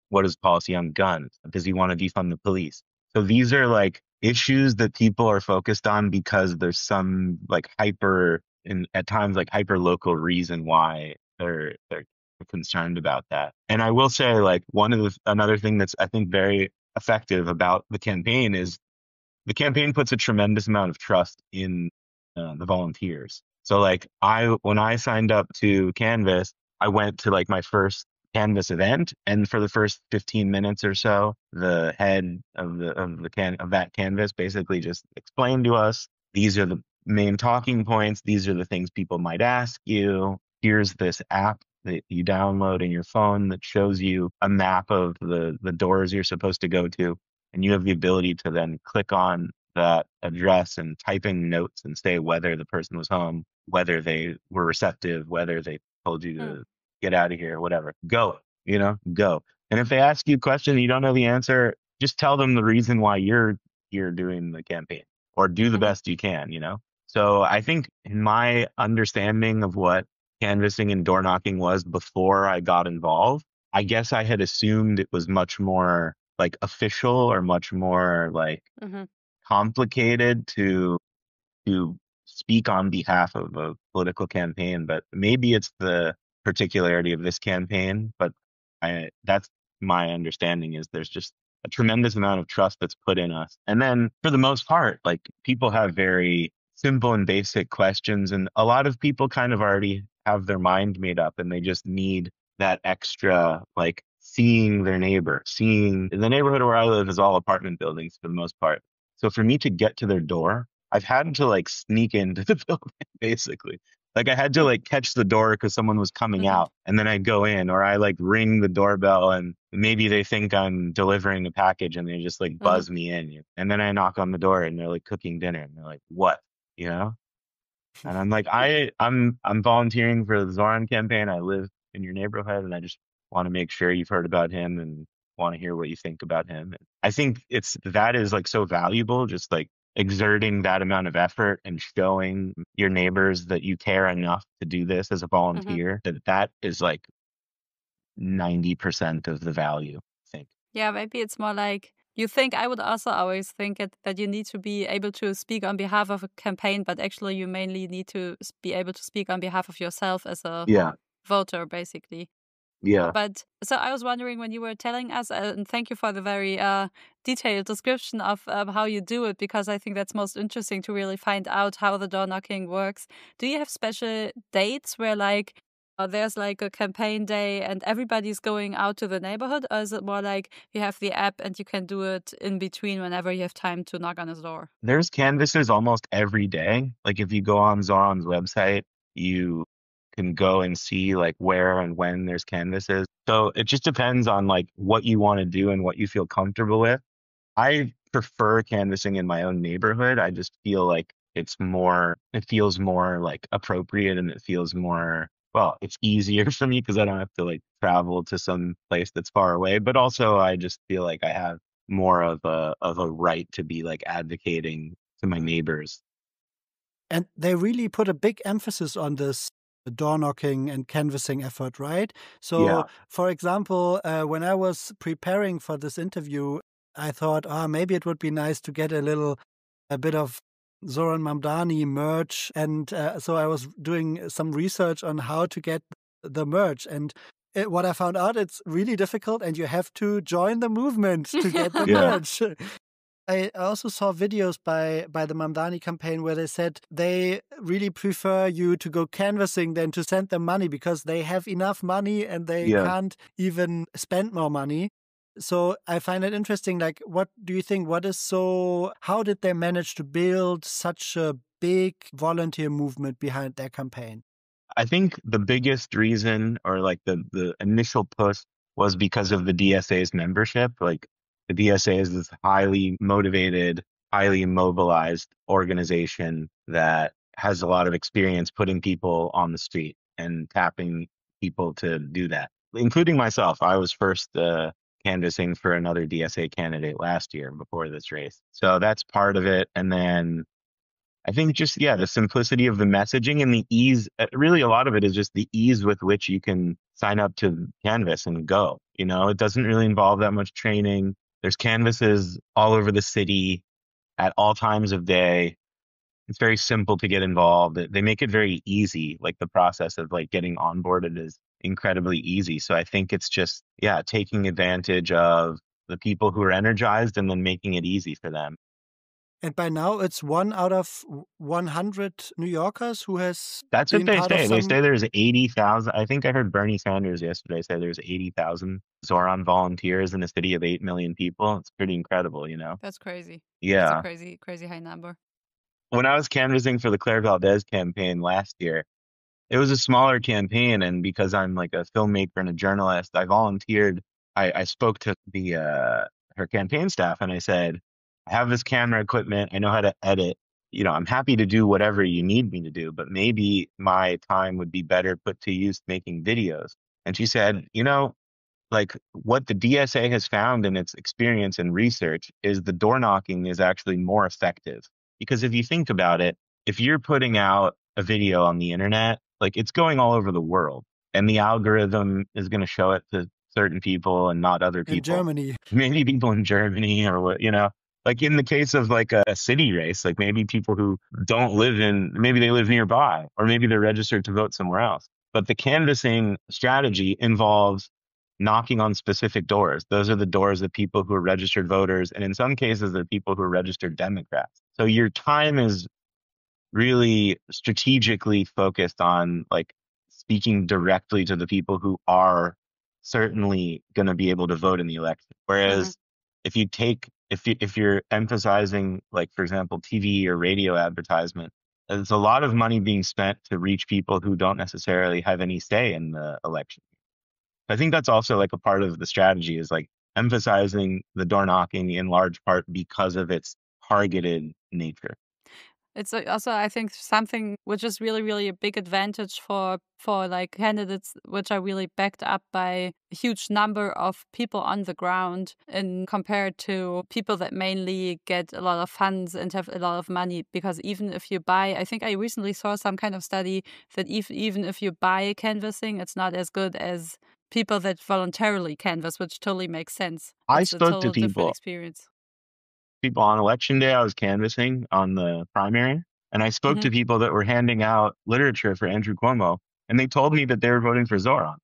Speaker 2: What is policy on guns? Does he want to defund the police? So these are like issues that people are focused on because there's some like at times like hyper local reason why they're concerned about that. And I will say like another thing that's I think very effective about the campaign is the campaign puts a tremendous amount of trust in the volunteers. So like when I signed up to canvass, I went to like my first canvas event, and for the first 15 minutes or so, the head of that canvas basically just explained to us, these are the main talking points, these are the things people might ask you. Here's this app that you download in your phone that shows you a map of the doors you're supposed to go to, and you have the ability to then click on that address and type in notes and say whether the person was home, whether they were receptive, whether they told you to get out of here, whatever. Go. And if they ask you a question and you don't know the answer, just tell them the reason why you're doing the campaign, or do the best you can, So I think in my understanding of what canvassing and door knocking was before I got involved, I guess I had assumed it was much more like official or much more like complicated to speak on behalf of a political campaign, but maybe it's the particularity of this campaign. But that's my understanding, is there's just a tremendous amount of trust that's put in us. And then for the most part, like people have very simple and basic questions, and a lot of people kind of already have their mind made up, and they just need that extra, like seeing their neighbor. Seeing the neighborhood where I live is all apartment buildings for the most part. So for me to get to their door, I've had to like sneak into the building basically. Like I had to like catch the door because someone was coming
Speaker 1: Mhm.
Speaker 2: out, and then I'd go in, or I like ring the doorbell and maybe they think I'm delivering a package and they just like
Speaker 1: Mhm.
Speaker 2: buzz me in. And then I knock on the door and they're like cooking dinner and they're like, "What?" You know? And I'm like, I'm volunteering for the Zoran campaign. I live in your neighborhood and I just want to make sure you've heard about him and want to hear what you think about him. And I think that is like so valuable, just like exerting that amount of effort and showing your neighbors that you care enough to do this as a
Speaker 1: Mhm.
Speaker 2: volunteer, that is like 90% of the value, I think.
Speaker 1: Yeah, maybe it's more like you think. I would also always think that you need to be able to speak on behalf of a campaign, but actually you mainly need to be able to speak on behalf of yourself as a
Speaker 2: Yeah.
Speaker 1: voter, basically.
Speaker 2: Yeah.
Speaker 1: But so I was wondering when you were telling us, and thank you for the very detailed description of how you do it, because I think that's most interesting to really find out how the door knocking works. Do you have special dates where like there's like a campaign day and everybody's going out to the neighborhood, or is it more like you have the app and you can do it in between whenever you have time to knock on his door?
Speaker 2: There's canvases almost every day. Like if you go on Zoran's website, you can go and see like where and when there's canvases. So it just depends on like what you want to do and what you feel comfortable with. I prefer canvassing in my own neighborhood. I just feel like it feels more like appropriate and it feels more, well, it's easier for me because I don't have to like travel to some place that's far away. But also I just feel like I have more of a right to be like advocating to my neighbors.
Speaker 3: And they really put a big emphasis on this door knocking and canvassing effort, right? So,
Speaker 2: Yeah.
Speaker 3: for example, when I was preparing for this interview, I thought, maybe it would be nice to get a bit of Zohran Mamdani merch. And so I was doing some research on how to get the merch. And what I found out, it's really difficult, and you have to join the movement to get the
Speaker 2: Yeah.
Speaker 3: merch. I also saw videos by the Mamdani campaign where they said they really prefer you to go canvassing than to send them money because they have enough money and they
Speaker 2: Yeah.
Speaker 3: can't even spend more money. So I find it interesting. Like, what do you think? How did they manage to build such a big volunteer movement behind their campaign?
Speaker 2: I think the biggest reason or like the initial push was because of the DSA's membership. Like the DSA is this highly motivated, highly mobilized organization that has a lot of experience putting people on the street and tapping people to do that, including myself. I was first canvassing for another DSA candidate last year before this race. So that's part of it. And then I think just, yeah, the simplicity of the messaging and the ease, really a lot of it is just the ease with which you can sign up to Canvas and go. You know, it doesn't really involve that much training. There's canvases all over the city at all times of day. It's very simple to get involved. They make it very easy. Like the process of like getting onboarded is incredibly easy. So I think it's just, yeah, taking advantage of the people who are energized and then making it easy for them.
Speaker 3: And by now, it's 1 out of 100 New Yorkers who has
Speaker 2: That's what
Speaker 3: been
Speaker 2: they
Speaker 3: part of
Speaker 2: say. They
Speaker 3: some.
Speaker 2: say there's 80,000. I think I heard Bernie Sanders yesterday say there's 80,000 Zoran volunteers in a city of 8 million people. It's pretty incredible, you know?
Speaker 1: That's crazy. That's a
Speaker 2: Yeah.
Speaker 1: crazy, crazy high number.
Speaker 2: When I was canvassing for the Claire Valdez campaign last year, it was a smaller campaign. And because I'm like a filmmaker and a journalist, I volunteered. I spoke to her campaign staff and I said, I have this camera equipment. I know how to edit. You know, I'm happy to do whatever you need me to do, but maybe my time would be better put to use making videos. And she said, you know, like what the DSA has found in its experience and research is the door knocking is actually more effective. Because if you think about it, if you're putting out a video on the internet, like it's going all over the world and the algorithm is going to show it to certain people and not other
Speaker 3: In
Speaker 2: people.
Speaker 3: Germany.
Speaker 2: Maybe people in Germany or what, you know, like in the case of like a city race, like maybe people who don't live in, maybe they live nearby or maybe they're registered to vote somewhere else. But the canvassing strategy involves knocking on specific doors. Those are the doors of people who are registered voters. And in some cases, they're people who are registered Democrats. So your time is really strategically focused on like speaking directly to the people who are certainly going to be able to vote in the election.
Speaker 1: Hmm.
Speaker 2: Whereas if you're emphasizing like, for example, TV or radio advertisement, there's a lot of money being spent to reach people who don't necessarily have any say in the election. I think that's also like a part of the strategy is like emphasizing the door knocking in large part because of its targeted nature.
Speaker 1: It's also, I think, something which is really, really a big advantage for like candidates which are really backed up by a huge number of people on the ground, in compared to people that mainly get a lot of funds and have a lot of money. Because even if you buy, I think I recently saw some kind of study that even if you buy canvassing, it's not as good as people that voluntarily canvass, which totally makes sense.
Speaker 2: I
Speaker 1: It's a
Speaker 2: spoke to
Speaker 1: total different experience.
Speaker 2: people on election day. I was canvassing on the primary, and I spoke
Speaker 1: Hmm.
Speaker 2: to people that were handing out literature for Andrew Cuomo, and they told me that they were voting for Zoran.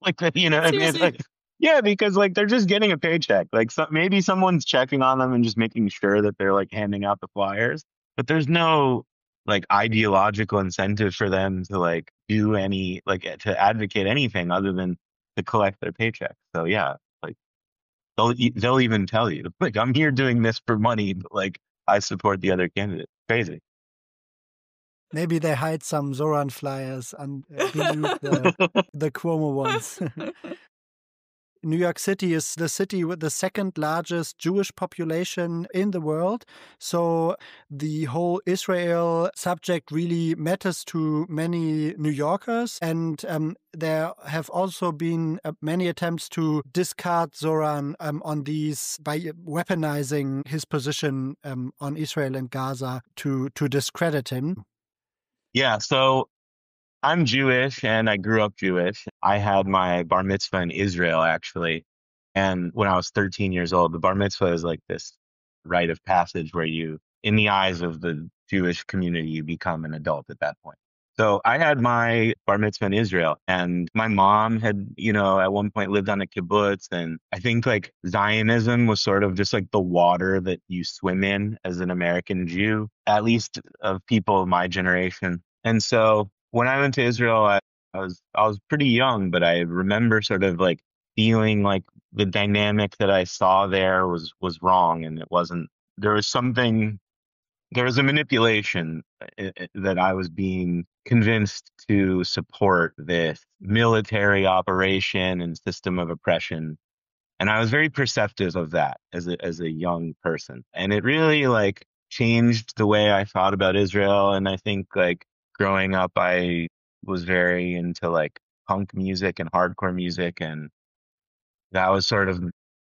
Speaker 2: Like, you know what I mean?
Speaker 1: Seriously.
Speaker 2: Like, yeah, because like they're just getting a paycheck. Like, maybe someone's checking on them and just making sure that they're like handing out the flyers, but there's no like ideological incentive for them to like do any like to advocate anything other than to collect their paycheck. So yeah, like they'll even tell you like I'm here doing this for money, but like I support the other candidate. Crazy.
Speaker 3: Maybe they hide some Zoran flyers beneath the Cuomo ones. New York City is the city with the second largest Jewish population in the world. So the whole Israel subject really matters to many New Yorkers. And there have also been many attempts to discard Zoran on these by weaponizing his position on Israel and Gaza to discredit him.
Speaker 2: Yeah, so I'm Jewish and I grew up Jewish. I had my bar mitzvah in Israel actually. And when I was 13 years old, the bar mitzvah is like this rite of passage where you, in the eyes of the Jewish community, you become an adult at that point. So I had my bar mitzvah in Israel, and my mom had, you know, at one point lived on a kibbutz. And I think like Zionism was sort of just like the water that you swim in as an American Jew, at least of people of my generation. And so when I went to Israel, I was pretty young, but I remember sort of like feeling like the dynamic that I saw there was wrong, and it wasn't. There was something. There was a manipulation that I was being convinced to support this military operation and system of oppression, and I was very perceptive of that as a young person, and it really like changed the way I thought about Israel. And I think like growing up, I was very into like punk music and hardcore music, and that was sort of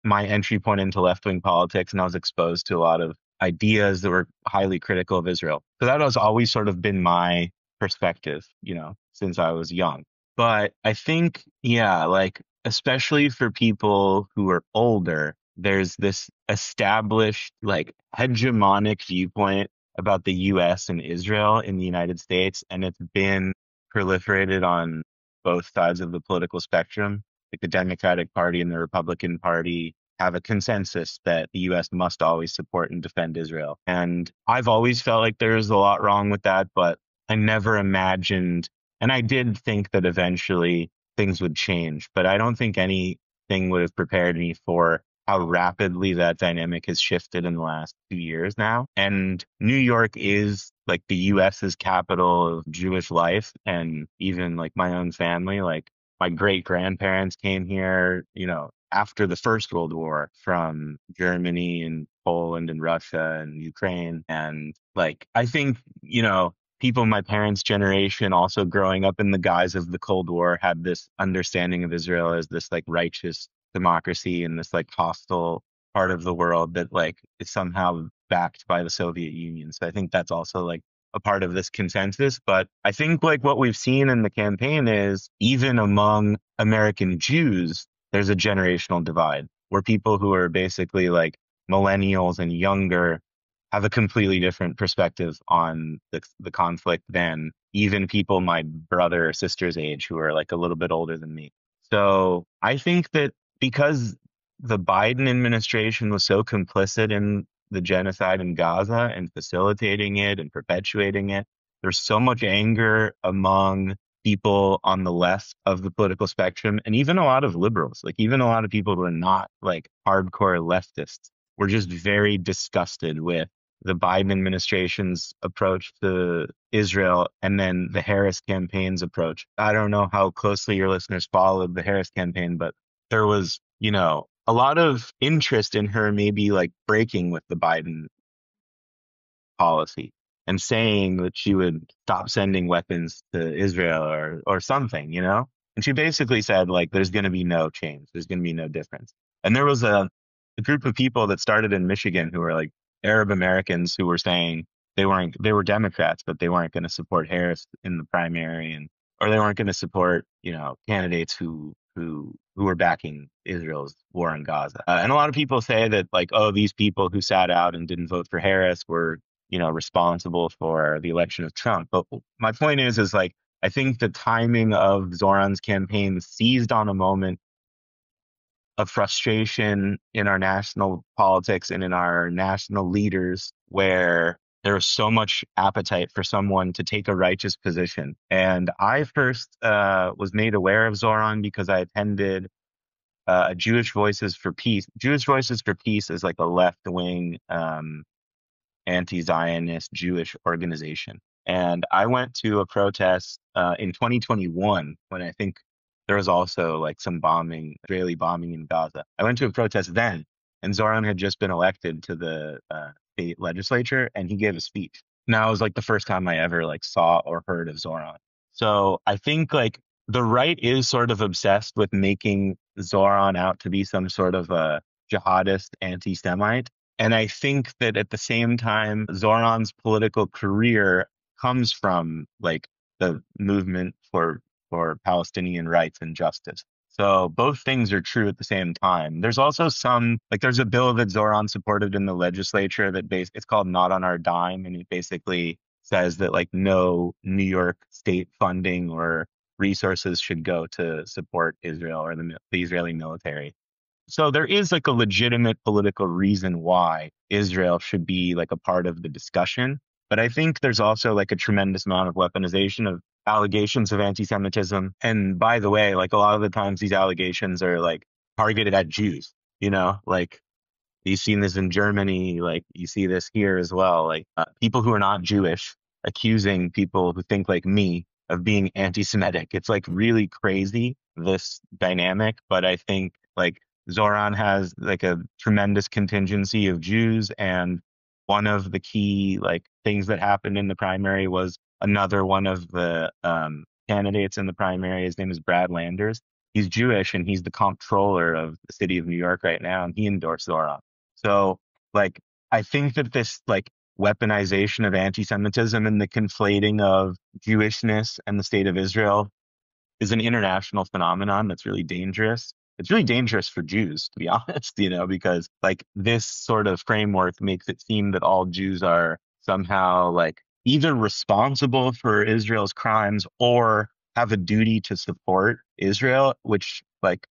Speaker 2: my entry point into left-wing politics, and I was exposed to a lot of ideas that were highly critical of Israel. So that has always sort of been my perspective, you know, since I was young. But I think, yeah, like especially for people who are older, there's this established like hegemonic viewpoint about the US and Israel in the United States, and it's been proliferated on both sides of the political spectrum. Like the Democratic Party and the Republican Party have a consensus that the US must always support and defend Israel. And I've always felt like there's a lot wrong with that, but I never imagined, and I did think that eventually things would change, but I don't think anything would have prepared me for how rapidly that dynamic has shifted in the last 2 years now. And New York is like the US's capital of Jewish life, and even like my own family, like my great grandparents came here, you know, after the First World War from Germany and Poland and Russia and Ukraine. And like, I think, you know, people in my parents' generation also growing up in the guise of the Cold War had this understanding of Israel as this like righteous democracy in this like hostile part of the world that like is somehow backed by the Soviet Union. So I think that's also like a part of this consensus. But I think like what we've seen in the campaign is even among American Jews, there's a generational divide where people who are basically like millennials and younger have a completely different perspective on the conflict than even people my brother or sister's age who are like a little bit older than me. So I think that because the Biden administration was so complicit in the genocide in Gaza and facilitating it and perpetuating it, there's so much anger among people on the left of the political spectrum, and even a lot of liberals, like even a lot of people who are not like hardcore leftists, were just very disgusted with the Biden administration's approach to Israel and then the Harris campaign's approach. I don't know how closely your listeners followed the Harris campaign, but there was, a lot of interest in her maybe like breaking with the Biden policy and saying that she would stop sending weapons to Israel or something, And she basically said, like, there's going to be no change. There's going to be no difference. And there was a group of people that started in Michigan who were like Arab Americans who were saying they were Democrats, but they weren't going to support Harris in the primary or they weren't going to support, candidates who were backing Israel's war in Gaza. And a lot of people say that like, oh, these people who sat out and didn't vote for Harris were, responsible for the election of Trump. But my point is like, I think the timing of Zohran's campaign seized on a moment of frustration in our national politics and in our national leaders where there was so much appetite for someone to take a righteous position. And I first was made aware of Zohran because I attended Jewish Voices for Peace. Jewish Voices for Peace is like a left-wing anti-Zionist Jewish organization. And I went to a protest in 2021 when I think there was also like some Israeli bombing in Gaza. I went to a protest then, and Zohran had just been elected to the state legislature, and he gave a speech. Now it was like the first time I ever like saw or heard of Zohran. So I think like the right is sort of obsessed with making Zohran out to be some sort of a jihadist anti-Semite. And I think that at the same time, Zohran's political career comes from like the movement for Palestinian rights and justice. So both things are true at the same time. There's also there's a bill that Zohran supported in the legislature that it's called Not on Our Dime. And it basically says that like no New York state funding or resources should go to support Israel or the Israeli military. So there is like a legitimate political reason why Israel should be like a part of the discussion. But I think there's also like a tremendous amount of weaponization of allegations of anti-Semitism. And by the way, like a lot of the times these allegations are like targeted at Jews, like you've seen this in Germany, like you see this here as well, like people who are not Jewish accusing people who think like me of being anti-Semitic. It's like really crazy, this dynamic. But I think like Zohran has like a tremendous contingency of Jews, and one of the key like things that happened in the primary was another one of the candidates in the primary. His name is Brad Landers. He's Jewish and he's the comptroller of the city of New York right now, and he endorsed Zohran. So like I think that this like weaponization of anti-Semitism and the conflating of Jewishness and the state of Israel is an international phenomenon that's really dangerous. It's really dangerous for Jews, to be honest, because like this sort of framework makes it seem that all Jews are somehow like either responsible for Israel's crimes or have a duty to support Israel, which like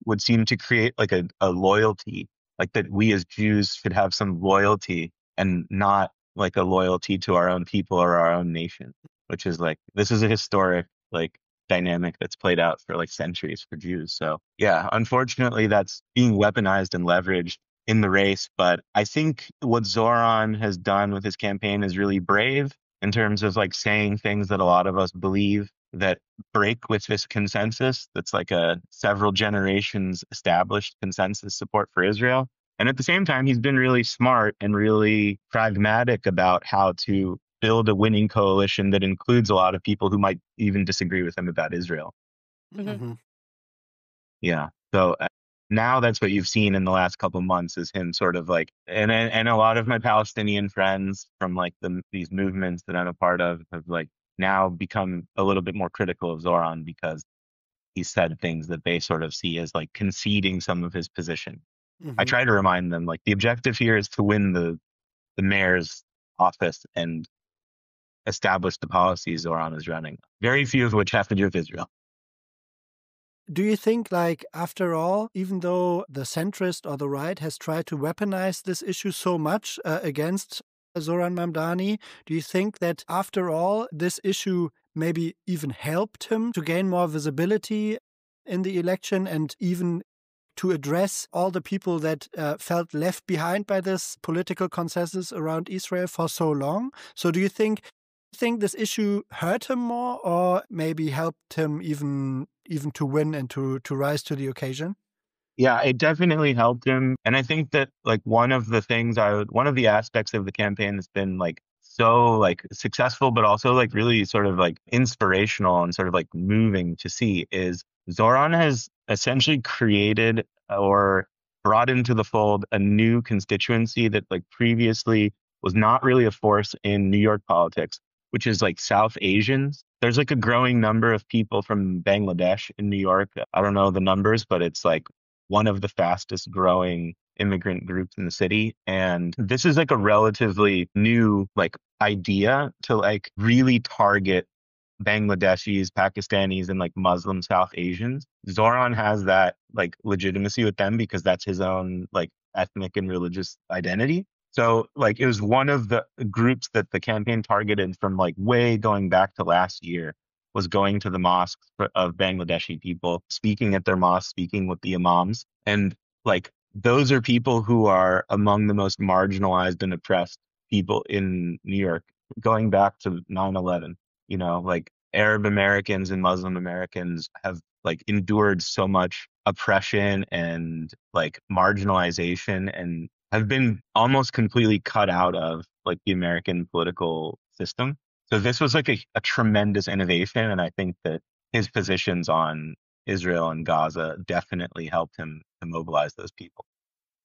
Speaker 2: would seem to create like a loyalty, like that we as Jews should have some loyalty and not like a loyalty to our own people or our own nation, which is like, this is a historic like dynamic that's played out for like centuries for Jews. So yeah, unfortunately that's being weaponized and leveraged in the race. But I think what Zohran has done with his campaign is really brave in terms of like saying things that a lot of us believe that break with this consensus that's like a several generations established consensus support for Israel. And at the same time, he's been really smart and really pragmatic about how to build a winning coalition that includes a lot of people who might even disagree with him about Israel.
Speaker 1: Mm-hmm.
Speaker 2: Yeah. So now that's what you've seen in the last couple of months is him sort of like, and a lot of my Palestinian friends from like these movements that I'm a part of have like now become a little bit more critical of Zohran because he said things that they sort of see as like conceding some of his position. I try to remind them like the objective here is to win the mayor's office and establish the policies Zohran is running, very few of which have to do with Israel.
Speaker 3: Do you think, like, after all, even though the centrist or the right has tried to weaponize this issue so much against Zohran Mamdani, do you think that after all, this issue maybe even helped him to gain more visibility in the election and even to address all the people that felt left behind by this political consensus around Israel for so long. So do you think this issue hurt him more, or maybe helped him even to win and to rise to the occasion?
Speaker 2: Yeah, it definitely helped him. And I think that like one of the aspects of the campaign that's been like so like successful, but also like really sort of like inspirational and sort of like moving to see is Zohran has essentially created or brought into the fold a new constituency that like previously was not really a force in New York politics, which is like South Asians. There's like a growing number of people from Bangladesh in New York. I don't know the numbers, but it's like one of the fastest growing immigrant groups in the city. And this is like a relatively new like idea to like really target Bangladeshis, Pakistanis, and like Muslim South Asians. Zohran has that like legitimacy with them because that's his own like ethnic and religious identity. So like it was one of the groups that the campaign targeted from like way going back to last year was going to the mosques of Bangladeshi people, speaking at their mosques, speaking with the imams. And like those are people who are among the most marginalized and oppressed people in New York, going back to 9/11. You know, like Arab Americans and Muslim Americans have like endured so much oppression and like marginalization and have been almost completely cut out of like the American political system. So this was like a tremendous innovation. And I think that his positions on Israel and Gaza definitely helped him to mobilize those people.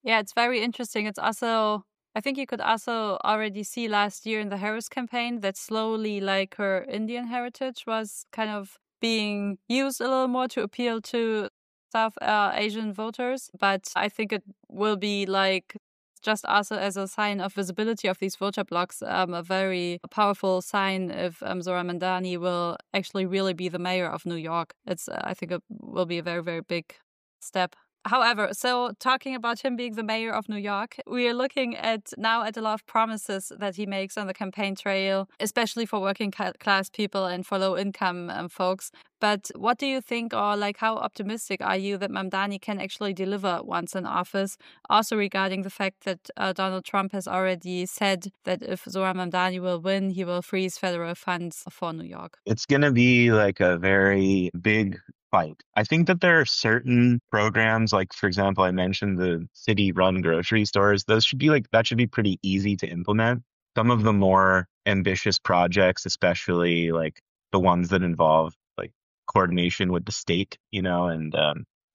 Speaker 1: Yeah, it's very interesting. It's also, I think you could also already see last year in the Harris campaign that slowly, like, her Indian heritage was kind of being used a little more to appeal to South Asian voters. But I think it will be like just also as a sign of visibility of these voter blocks, a very powerful sign if Zohran Mamdani will actually really be the mayor of New York. I think it will be a very, very big step. However, so talking about him being the mayor of New York, we are looking at a lot of promises that he makes on the campaign trail, especially for working class people and for low income folks. But what do you think, or like how optimistic are you that Mamdani can actually deliver once in office? Also regarding the fact that Donald Trump has already said that if Zohran Mamdani will win, he will freeze federal funds for New York.
Speaker 2: It's going to be like a very big fight. I think that there are certain programs, like, for example, I mentioned the city run grocery stores. Those should be like, that should be pretty easy to implement. Some of the more ambitious projects, especially like the ones that involve like coordination with the state, you know, and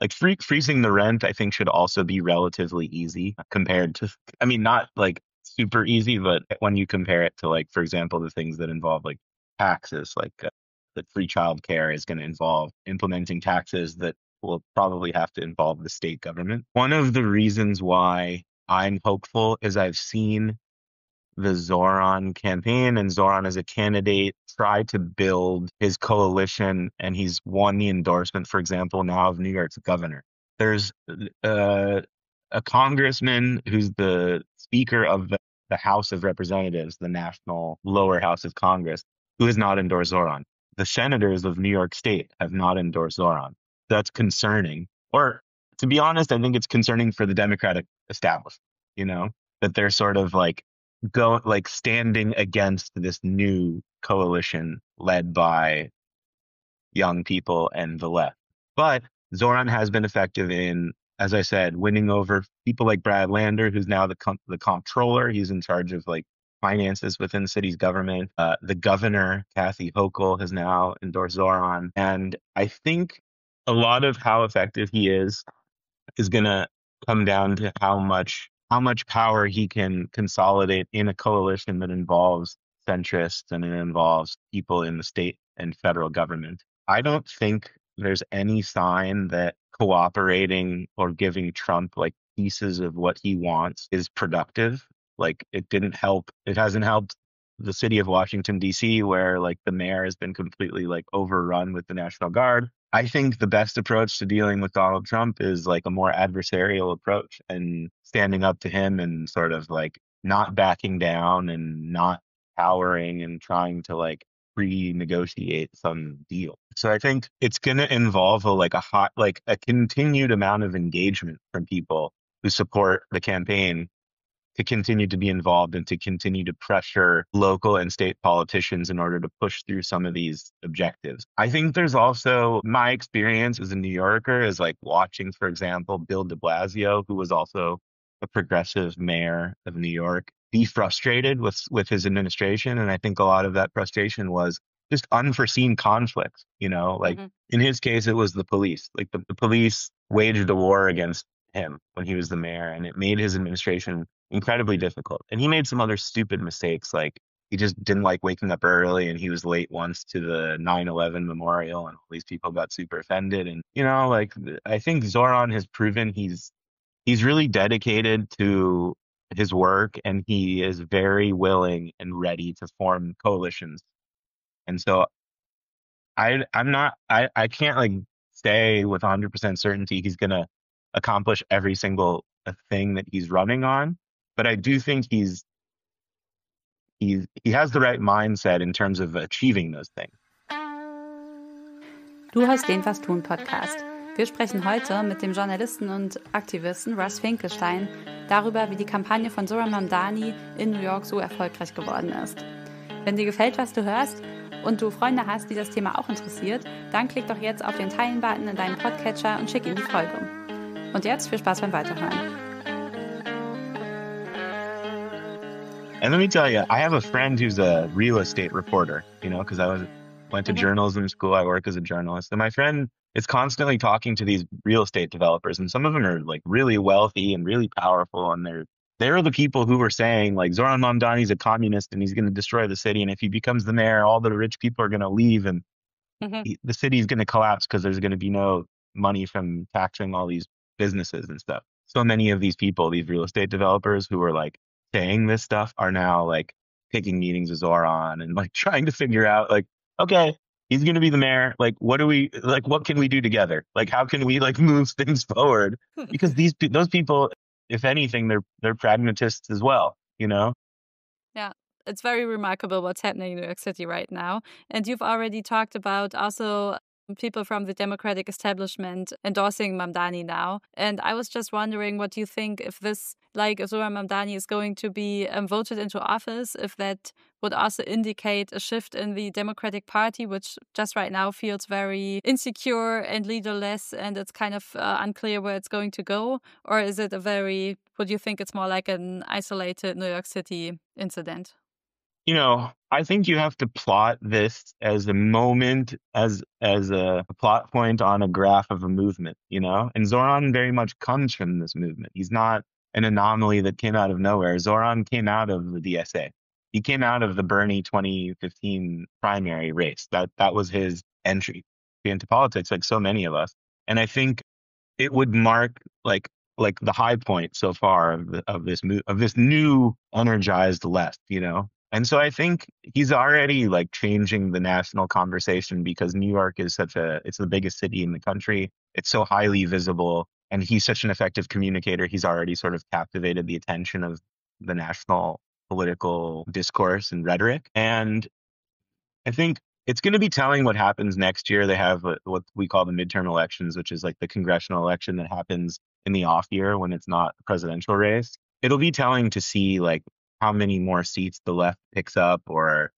Speaker 2: like freezing the rent, I think should also be relatively easy compared to, I mean, not like super easy, but when you compare it to like, for example, the things that involve like taxes, like that free childcare is going to involve implementing taxes that will probably have to involve the state government. One of the reasons why I'm hopeful is I've seen the Zohran campaign and Zohran as a candidate try to build his coalition, and he's won the endorsement, for example, now of New York's governor. There's a congressman who's the speaker of the House of Representatives, the national lower house of Congress, who has not endorsed Zohran. The senators of New York State have not endorsed Zohran. That's concerning. Or to be honest, I think it's concerning for the Democratic establishment, you know, that they're sort of like standing against this new coalition led by young people and the left. But Zohran has been effective in, as I said, winning over people like Brad Lander, who's now the comptroller. He's in charge of like finances within the city's government. The governor, Kathy Hochul, has now endorsed Zohran. And I think a lot of how effective he is going to come down to how much power he can consolidate in a coalition that involves centrists and it involves people in the state and federal government. I don't think there's any sign that cooperating or giving Trump like pieces of what he wants is productive. Like it hasn't helped the city of Washington, D.C., where like the mayor has been completely like overrun with the National Guard. I think the best approach to dealing with Donald Trump is like a more adversarial approach and standing up to him and sort of like not backing down and not cowering and trying to like pre-negotiate some deal. So I think it's going to involve a continued amount of engagement from people who support the campaign to continue to be involved and to continue to pressure local and state politicians in order to push through some of these objectives. I think there's also my experience as a New Yorker is like watching, for example, Bill de Blasio, who was also a progressive mayor of New York, be frustrated with his administration. And I think a lot of that frustration was just unforeseen conflicts, like in his case, it was the police. Like the police waged a war against him when he was the mayor, and it made his administration incredibly difficult. And he made some other stupid mistakes, like he just didn't like waking up early, and he was late once to the 9/11 memorial, and all these people got super offended. And I think Zohran has proven he's really dedicated to his work, and he is very willing and ready to form coalitions. And so I can't like say with 100% certainty he's going to accomplish every single thing that he's running on, but I do think he has the right mindset in terms of achieving those things.
Speaker 1: Du hörst den Was tun Podcast. Wir sprechen heute mit dem Journalisten und Aktivisten Russ Finkelstein darüber, wie die Kampagne von Zohran Mamdani in New York so erfolgreich geworden ist. Wenn dir gefällt, was du hörst und du Freunde hast, die das Thema auch interessiert, dann klick doch jetzt auf den Teilen-Button in deinem Podcatcher und schick ihnen die Folge. Und jetzt viel Spaß beim Weiterhören.
Speaker 2: And let me tell you, I have a friend who's a real estate reporter, because I went to journalism school. I work as a journalist. And my friend is constantly talking to these real estate developers. And some of them are like really wealthy and really powerful. And they're the people who were saying like Zohran Mamdani is a communist and he's going to destroy the city. And if he becomes the mayor, all the rich people are going to leave and the city is going to collapse because there's going to be no money from taxing all these businesses and stuff. So many of these people, these real estate developers who were like saying this stuff are now like taking meetings with Zohran and like trying to figure out like, okay, he's going to be the mayor. Like, what can we do together? Like, how can we like move things forward? Because those people, if anything, they're pragmatists as well,
Speaker 1: Yeah, it's very remarkable what's happening in New York City right now. And you've already talked about also people from the Democratic establishment endorsing Mamdani now. And I was just wondering, what do you think if Zohran Mamdani is going to be voted into office, if that would also indicate a shift in the Democratic Party, which just right now feels very insecure and leaderless, and it's kind of unclear where it's going to go? Or is it would you think it's more like an isolated New York City incident?
Speaker 2: I think you have to plot this as a moment, as a plot point on a graph of a movement, and Zohran very much comes from this movement. He's not an anomaly that came out of nowhere. Zohran came out of the DSA. He came out of the Bernie 2015 primary race. That was his entry into politics, like so many of us. And I think it would mark like the high point so far of this new energized left, And so I think he's already like changing the national conversation because New York is it's the biggest city in the country. It's so highly visible and he's such an effective communicator. He's already sort of captivated the attention of the national political discourse and rhetoric. And I think it's going to be telling what happens next year. They have what we call the midterm elections, which is like the congressional election that happens in the off year when it's not a presidential race. It'll be telling to see like how many more seats the left picks up, or,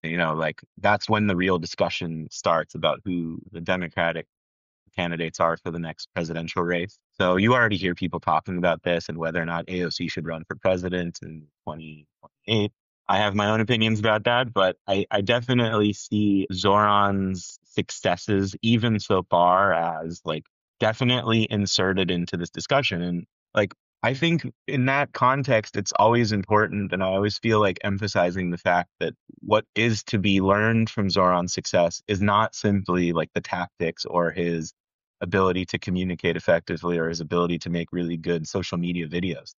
Speaker 2: that's when the real discussion starts about who the Democratic candidates are for the next presidential race. So you already hear people talking about this and whether or not AOC should run for president in 2028. I have my own opinions about that, but I definitely see Zohran's successes, even so far, as like definitely inserted into this discussion. And I think in that context, it's always important, and I always feel like emphasizing the fact that what is to be learned from Zohran's success is not simply like the tactics or his ability to communicate effectively or his ability to make really good social media videos,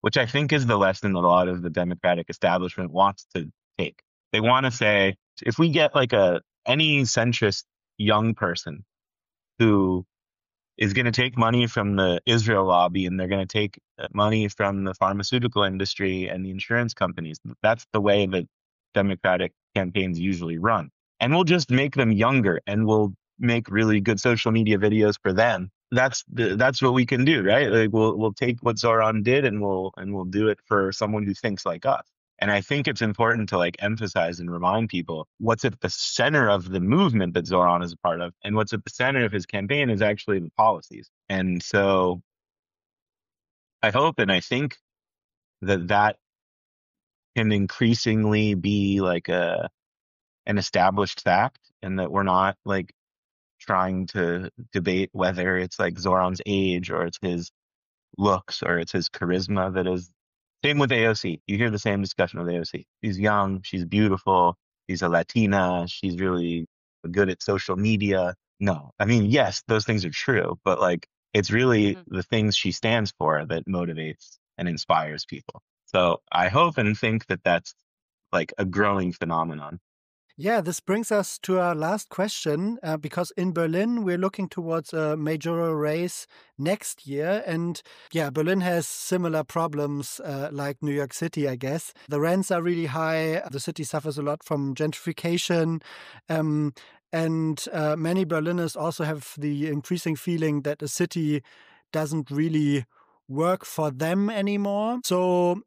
Speaker 2: which I think is the lesson that a lot of the Democratic establishment wants to take. They want to say, if we get like any centrist young person who is going to take money from the Israel lobby and they're going to take money from the pharmaceutical industry and the insurance companies. That's the way that Democratic campaigns usually run. and we'll just make them younger, and we'll make really good social media videos for them. That's what we can do, right? Like we'll take what Zohran did, and we'll do it for someone who thinks like us. And I think it's important to like emphasize and remind people what's at the center of the movement that Zohran is a part of, and what's at the center of his campaign is actually the policies. And so I hope and I think that can increasingly be like an established fact, and that we're not like trying to debate whether it's like Zoran's age or it's his looks or it's his charisma that is. Same with AOC. You hear the same discussion with AOC. She's young, she's beautiful, she's a Latina, she's really good at social media. No, I mean, yes, those things are true, but like it's really the things she stands for that motivates and inspires people. So I hope and think that that's like a growing phenomenon.
Speaker 3: Yeah, this brings us to our last question, because in Berlin, we're looking towards a mayoral race next year. And yeah, Berlin has similar problems like New York City, I guess. The rents are really high. The city suffers a lot from gentrification. And many Berliners also have the increasing feeling that the city doesn't really work for them anymore. So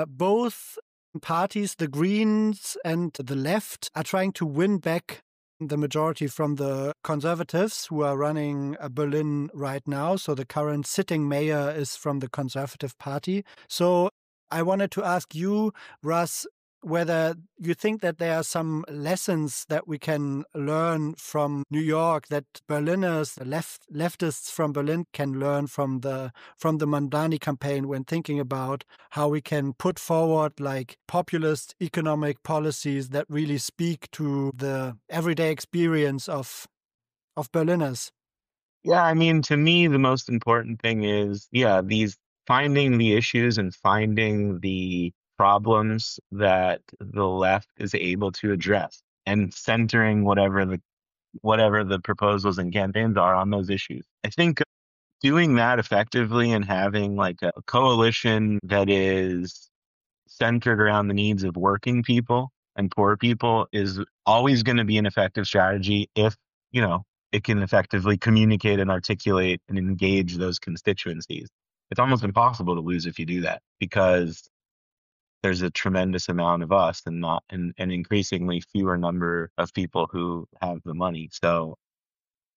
Speaker 3: both parties, the Greens and the left, are trying to win back the majority from the conservatives who are running Berlin right now. So the current sitting mayor is from the Conservative Party. So I wanted to ask you, Russ, whether you think that there are some lessons that we can learn from New York, that Berliners, the leftists from Berlin can learn from the Mamdani campaign when thinking about how we can put forward like populist economic policies that really speak to the everyday experience of Berliners.
Speaker 2: Yeah, I mean, to me, the most important thing is, these finding the issues and finding the problems that the left is able to address, and centering whatever the proposals and campaigns are on those issues. I think doing that effectively and having like a coalition that is centered around the needs of working people and poor people is always going to be an effective strategy if, it can effectively communicate and articulate and engage those constituencies. It's almost impossible to lose if you do that, because there's a tremendous amount of us and not an increasingly fewer number of people who have the money. So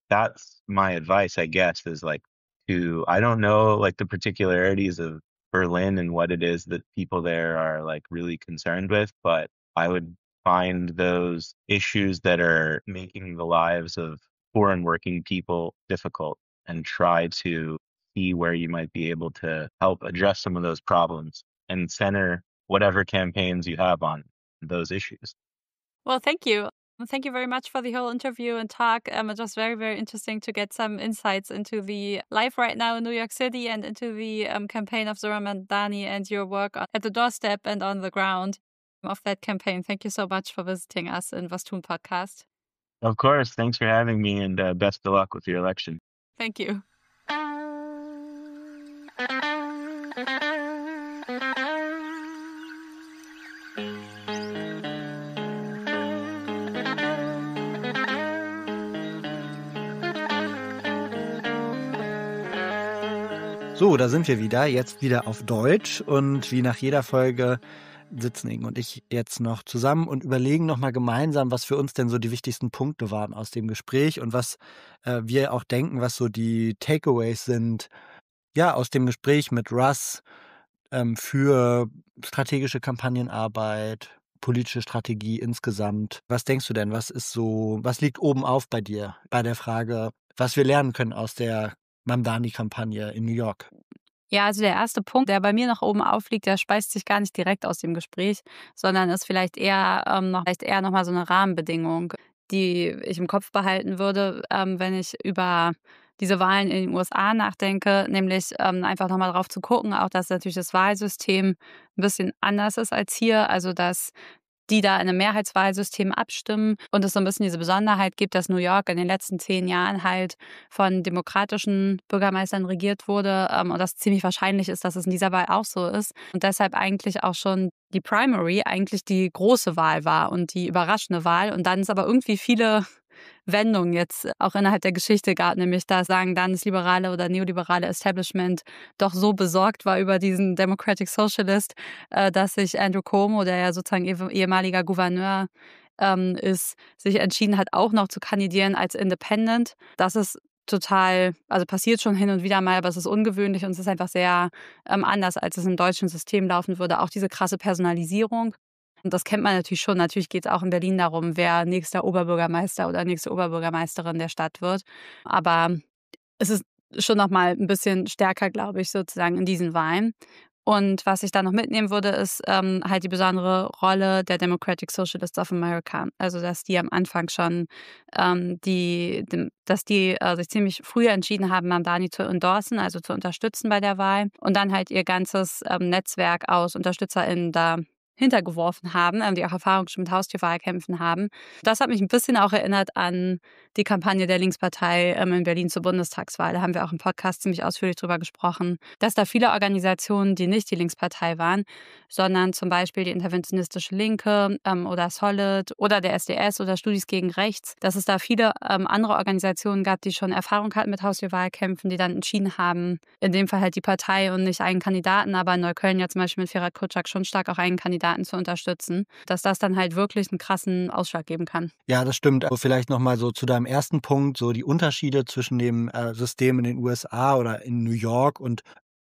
Speaker 2: that's my advice, I guess, is like I don't know like the particularities of Berlin and what it is that people there are like really concerned with, but I would find those issues that are making the lives of poor and working people difficult and try to see where you might be able to help address some of those problems and center whatever campaigns you have on those issues.
Speaker 1: Well, thank you. Thank you very much for the whole interview and talk. It was very, very interesting to get some insights into the life right now in New York City and into the campaign of Zohran Mamdani and your work at the doorstep and on the ground of that campaign. Thank you so much for visiting us in Was Tun podcast.
Speaker 2: Of course. Thanks for having me, and best of luck with your election.
Speaker 1: Thank you.
Speaker 3: So, da sind wir wieder, jetzt wieder auf Deutsch, und wie nach jeder Folge sitzen Inken und ich jetzt noch zusammen und überlegen nochmal gemeinsam, was für uns denn so die wichtigsten Punkte waren aus dem Gespräch und was wir auch denken, was so die Takeaways sind, ja, aus dem Gespräch mit Russ für strategische Kampagnenarbeit, politische Strategie insgesamt. Was denkst du denn? Was liegt oben auf bei dir bei der Frage, was wir lernen können aus der Mamdani-Kampagne in New York?
Speaker 1: Ja, also der erste Punkt, der bei mir noch oben aufliegt, der speist sich gar nicht direkt aus dem Gespräch, sondern ist vielleicht eher noch mal so eine Rahmenbedingung, die ich im Kopf behalten würde, wenn ich über diese Wahlen in den USA nachdenke, nämlich einfach noch mal drauf zu gucken, auch dass natürlich das Wahlsystem ein bisschen anders ist als hier, also dass die da in einem Mehrheitswahlsystem abstimmen und es so ein bisschen diese Besonderheit gibt, dass New York in den letzten 10 Jahren halt von demokratischen Bürgermeistern regiert wurde und das ziemlich wahrscheinlich ist, dass es in dieser Wahl auch so ist und deshalb eigentlich auch schon die Primary eigentlich die große Wahl war und die überraschende Wahl und dann ist aber irgendwie viele Wendungen jetzt auch innerhalb der Geschichte gab, nämlich da sagen dann das liberale oder neoliberale Establishment doch so besorgt war über diesen Democratic Socialist, dass sich Andrew Cuomo, der ja sozusagen ehemaliger Gouverneur ist, sich entschieden hat, auch noch zu kandidieren als Independent. Das ist total, also passiert schon hin und wieder mal, aber es ist ungewöhnlich und es ist einfach sehr anders, als es im deutschen System laufen würde. Auch diese krasse Personalisierung. Und das kennt man natürlich schon. Natürlich geht es auch in Berlin darum, wer nächster Oberbürgermeister oder nächste Oberbürgermeisterin der Stadt wird. Aber es ist schon noch mal ein bisschen stärker, glaube ich, sozusagen in diesen Wahlen. Und was ich da noch mitnehmen würde, ist halt die besondere Rolle der Democratic Socialists of America. Also, dass die am Anfang schon dass die sich ziemlich früh entschieden haben, Mamdani zu endorsen, also zu unterstützen bei der Wahl. Und dann halt ihr ganzes Netzwerk aus UnterstützerInnen da hintergeworfen haben, die auch Erfahrung schon mit Haustürwahlkämpfen haben. Das hat mich ein bisschen auch erinnert an die Kampagne der Linkspartei in Berlin zur Bundestagswahl. Da haben wir auch im Podcast ziemlich ausführlich drüber gesprochen, dass da viele Organisationen, die nicht die Linkspartei waren, sondern zum Beispiel die interventionistische Linke oder Solid oder der SDS oder Studis gegen Rechts, dass es da viele andere Organisationen gab, die schon Erfahrung hatten mit Haustürwahlkämpfen, die dann entschieden haben, in dem Fall halt die Partei und nicht einen Kandidaten, aber in Neukölln ja zum Beispiel mit Ferhat Kutschak schon stark auch einen Kandidaten zu unterstützen, dass das dann halt wirklich einen krassen Ausschlag geben kann.
Speaker 3: Ja, das stimmt. Aber vielleicht nochmal so zu deinem ersten Punkt, so die Unterschiede zwischen dem System in den USA oder in New York und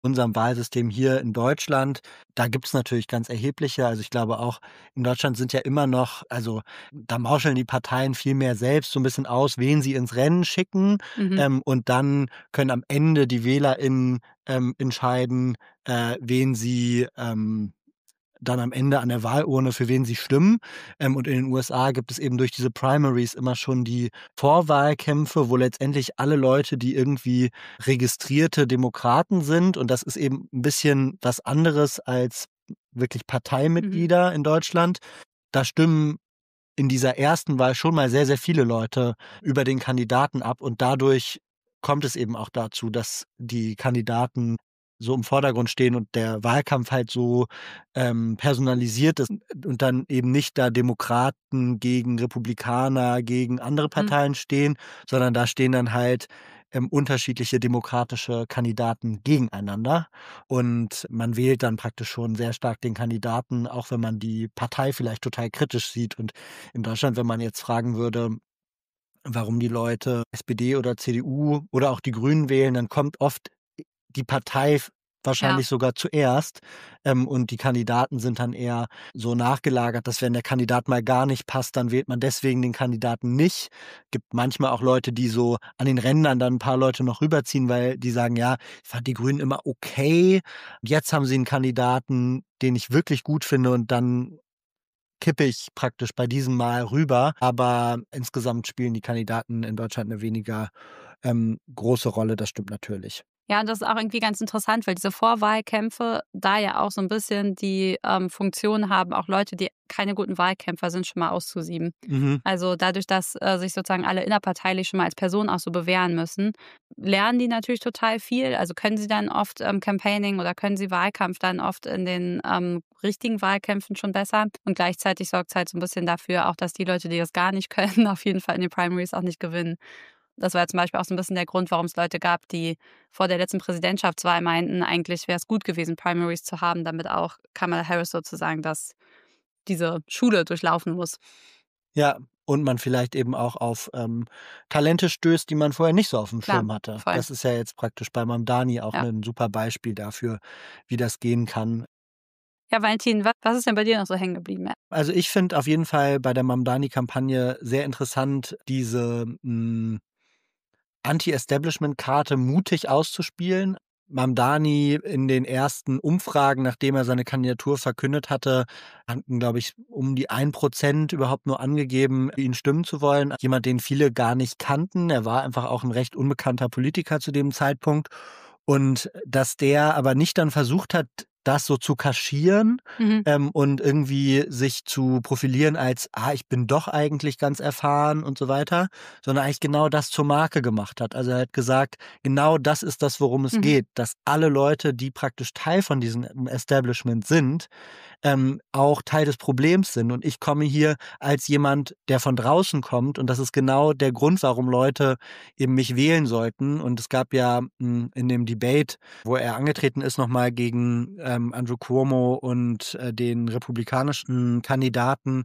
Speaker 3: unserem Wahlsystem hier in Deutschland. Da gibt es natürlich ganz erhebliche. Also ich glaube auch, in Deutschland sind ja immer noch, also da mauscheln die Parteien viel mehr selbst so ein bisschen aus, wen sie ins Rennen schicken. Und dann können am Ende die WählerInnen entscheiden, wen sie dann am Ende an der Wahlurne, für wen sie stimmen. Und in den USA gibt es eben durch diese Primaries immer schon die Vorwahlkämpfe, wo letztendlich alle Leute, die irgendwie registrierte Demokraten sind, und das ist eben ein bisschen was anderes als wirklich Parteimitglieder in Deutschland, da stimmen in dieser ersten Wahl schon mal sehr, sehr viele Leute über den Kandidaten ab. Und dadurch kommt es eben auch dazu, dass die Kandidaten so im Vordergrund stehen und der Wahlkampf halt so personalisiert ist und dann eben nicht da Demokraten gegen Republikaner, gegen andere Parteien stehen, sondern da stehen dann halt unterschiedliche demokratische Kandidaten gegeneinander. Und man wählt dann praktisch schon sehr stark den Kandidaten, auch wenn man die Partei vielleicht total kritisch sieht. Und in Deutschland, wenn man jetzt fragen würde, warum die Leute SPD oder CDU oder auch die Grünen wählen, dann kommt oft die Partei wahrscheinlich sogar zuerst. Und die Kandidaten sind dann eher so nachgelagert, dass wenn der Kandidat mal gar nicht passt, dann wählt man deswegen den Kandidaten nicht. Gibt manchmal auch Leute, die so an den Rändern dann ein paar Leute noch rüberziehen, weil die sagen, ja, ich fand die Grünen immer okay. Und jetzt haben sie einen Kandidaten, den ich wirklich gut finde und dann kippe ich praktisch bei diesem Mal rüber. Aber insgesamt spielen die Kandidaten in Deutschland eine weniger große Rolle, das stimmt natürlich.
Speaker 1: Ja, und das ist auch irgendwie ganz interessant, weil diese Vorwahlkämpfe da ja auch so ein bisschen die Funktion haben, auch Leute, die keine guten Wahlkämpfer sind, schon mal auszusieben. Also dadurch, dass sich sozusagen alle innerparteilich schon mal als Person auch so bewähren müssen, lernen die natürlich total viel. Also können sie dann oft Campaigning oder können sie Wahlkampf dann oft in den richtigen Wahlkämpfen schon besser. Und gleichzeitig sorgt es halt so ein bisschen dafür, auch dass die Leute, die das gar nicht können, auf jeden Fall in den Primaries auch nicht gewinnen. Das war ja zum Beispiel auch so ein bisschen der Grund, warum es Leute gab, die vor der letzten Präsidentschaftswahl meinten, eigentlich wäre es gut gewesen, Primaries zu haben, damit auch Kamala Harris sozusagen diese Schule durchlaufen muss.
Speaker 3: Ja, und man vielleicht eben auch auf Talente stößt, die man vorher nicht so auf dem Schirm hatte.
Speaker 1: Voll.
Speaker 3: Das ist ja jetzt praktisch bei Mamdani auch ein super Beispiel dafür, wie das gehen kann.
Speaker 1: Ja, Valentin, was ist denn bei dir noch so hängen geblieben?
Speaker 3: Also ich finde auf jeden Fall bei der Mamdani-Kampagne sehr interessant, diese Anti-Establishment-Karte mutig auszuspielen. Mamdani in den ersten Umfragen, nachdem er seine Kandidatur verkündet hatte, hatten, glaube ich, um die 1% überhaupt nur angegeben, ihn stimmen zu wollen. Jemand, den viele gar nicht kannten. Er war einfach auch ein recht unbekannter Politiker zu dem Zeitpunkt. Und dass der aber nicht dann versucht hat, das so zu kaschieren
Speaker 1: Mhm.
Speaker 3: und irgendwie sich zu profilieren als, ich bin doch eigentlich ganz erfahren und so weiter, sondern eigentlich genau das zur Marke gemacht hat. Also er hat gesagt, genau das ist das, worum es
Speaker 1: Mhm.
Speaker 3: geht, dass alle Leute, die praktisch Teil von diesem Establishment sind, auch Teil des Problems sind. Und ich komme hier als jemand, der von draußen kommt. Und das ist genau der Grund, warum Leute eben mich wählen sollten. Und es gab ja in dem Debate, wo er angetreten ist, nochmal gegen Andrew Cuomo und den republikanischen Kandidaten,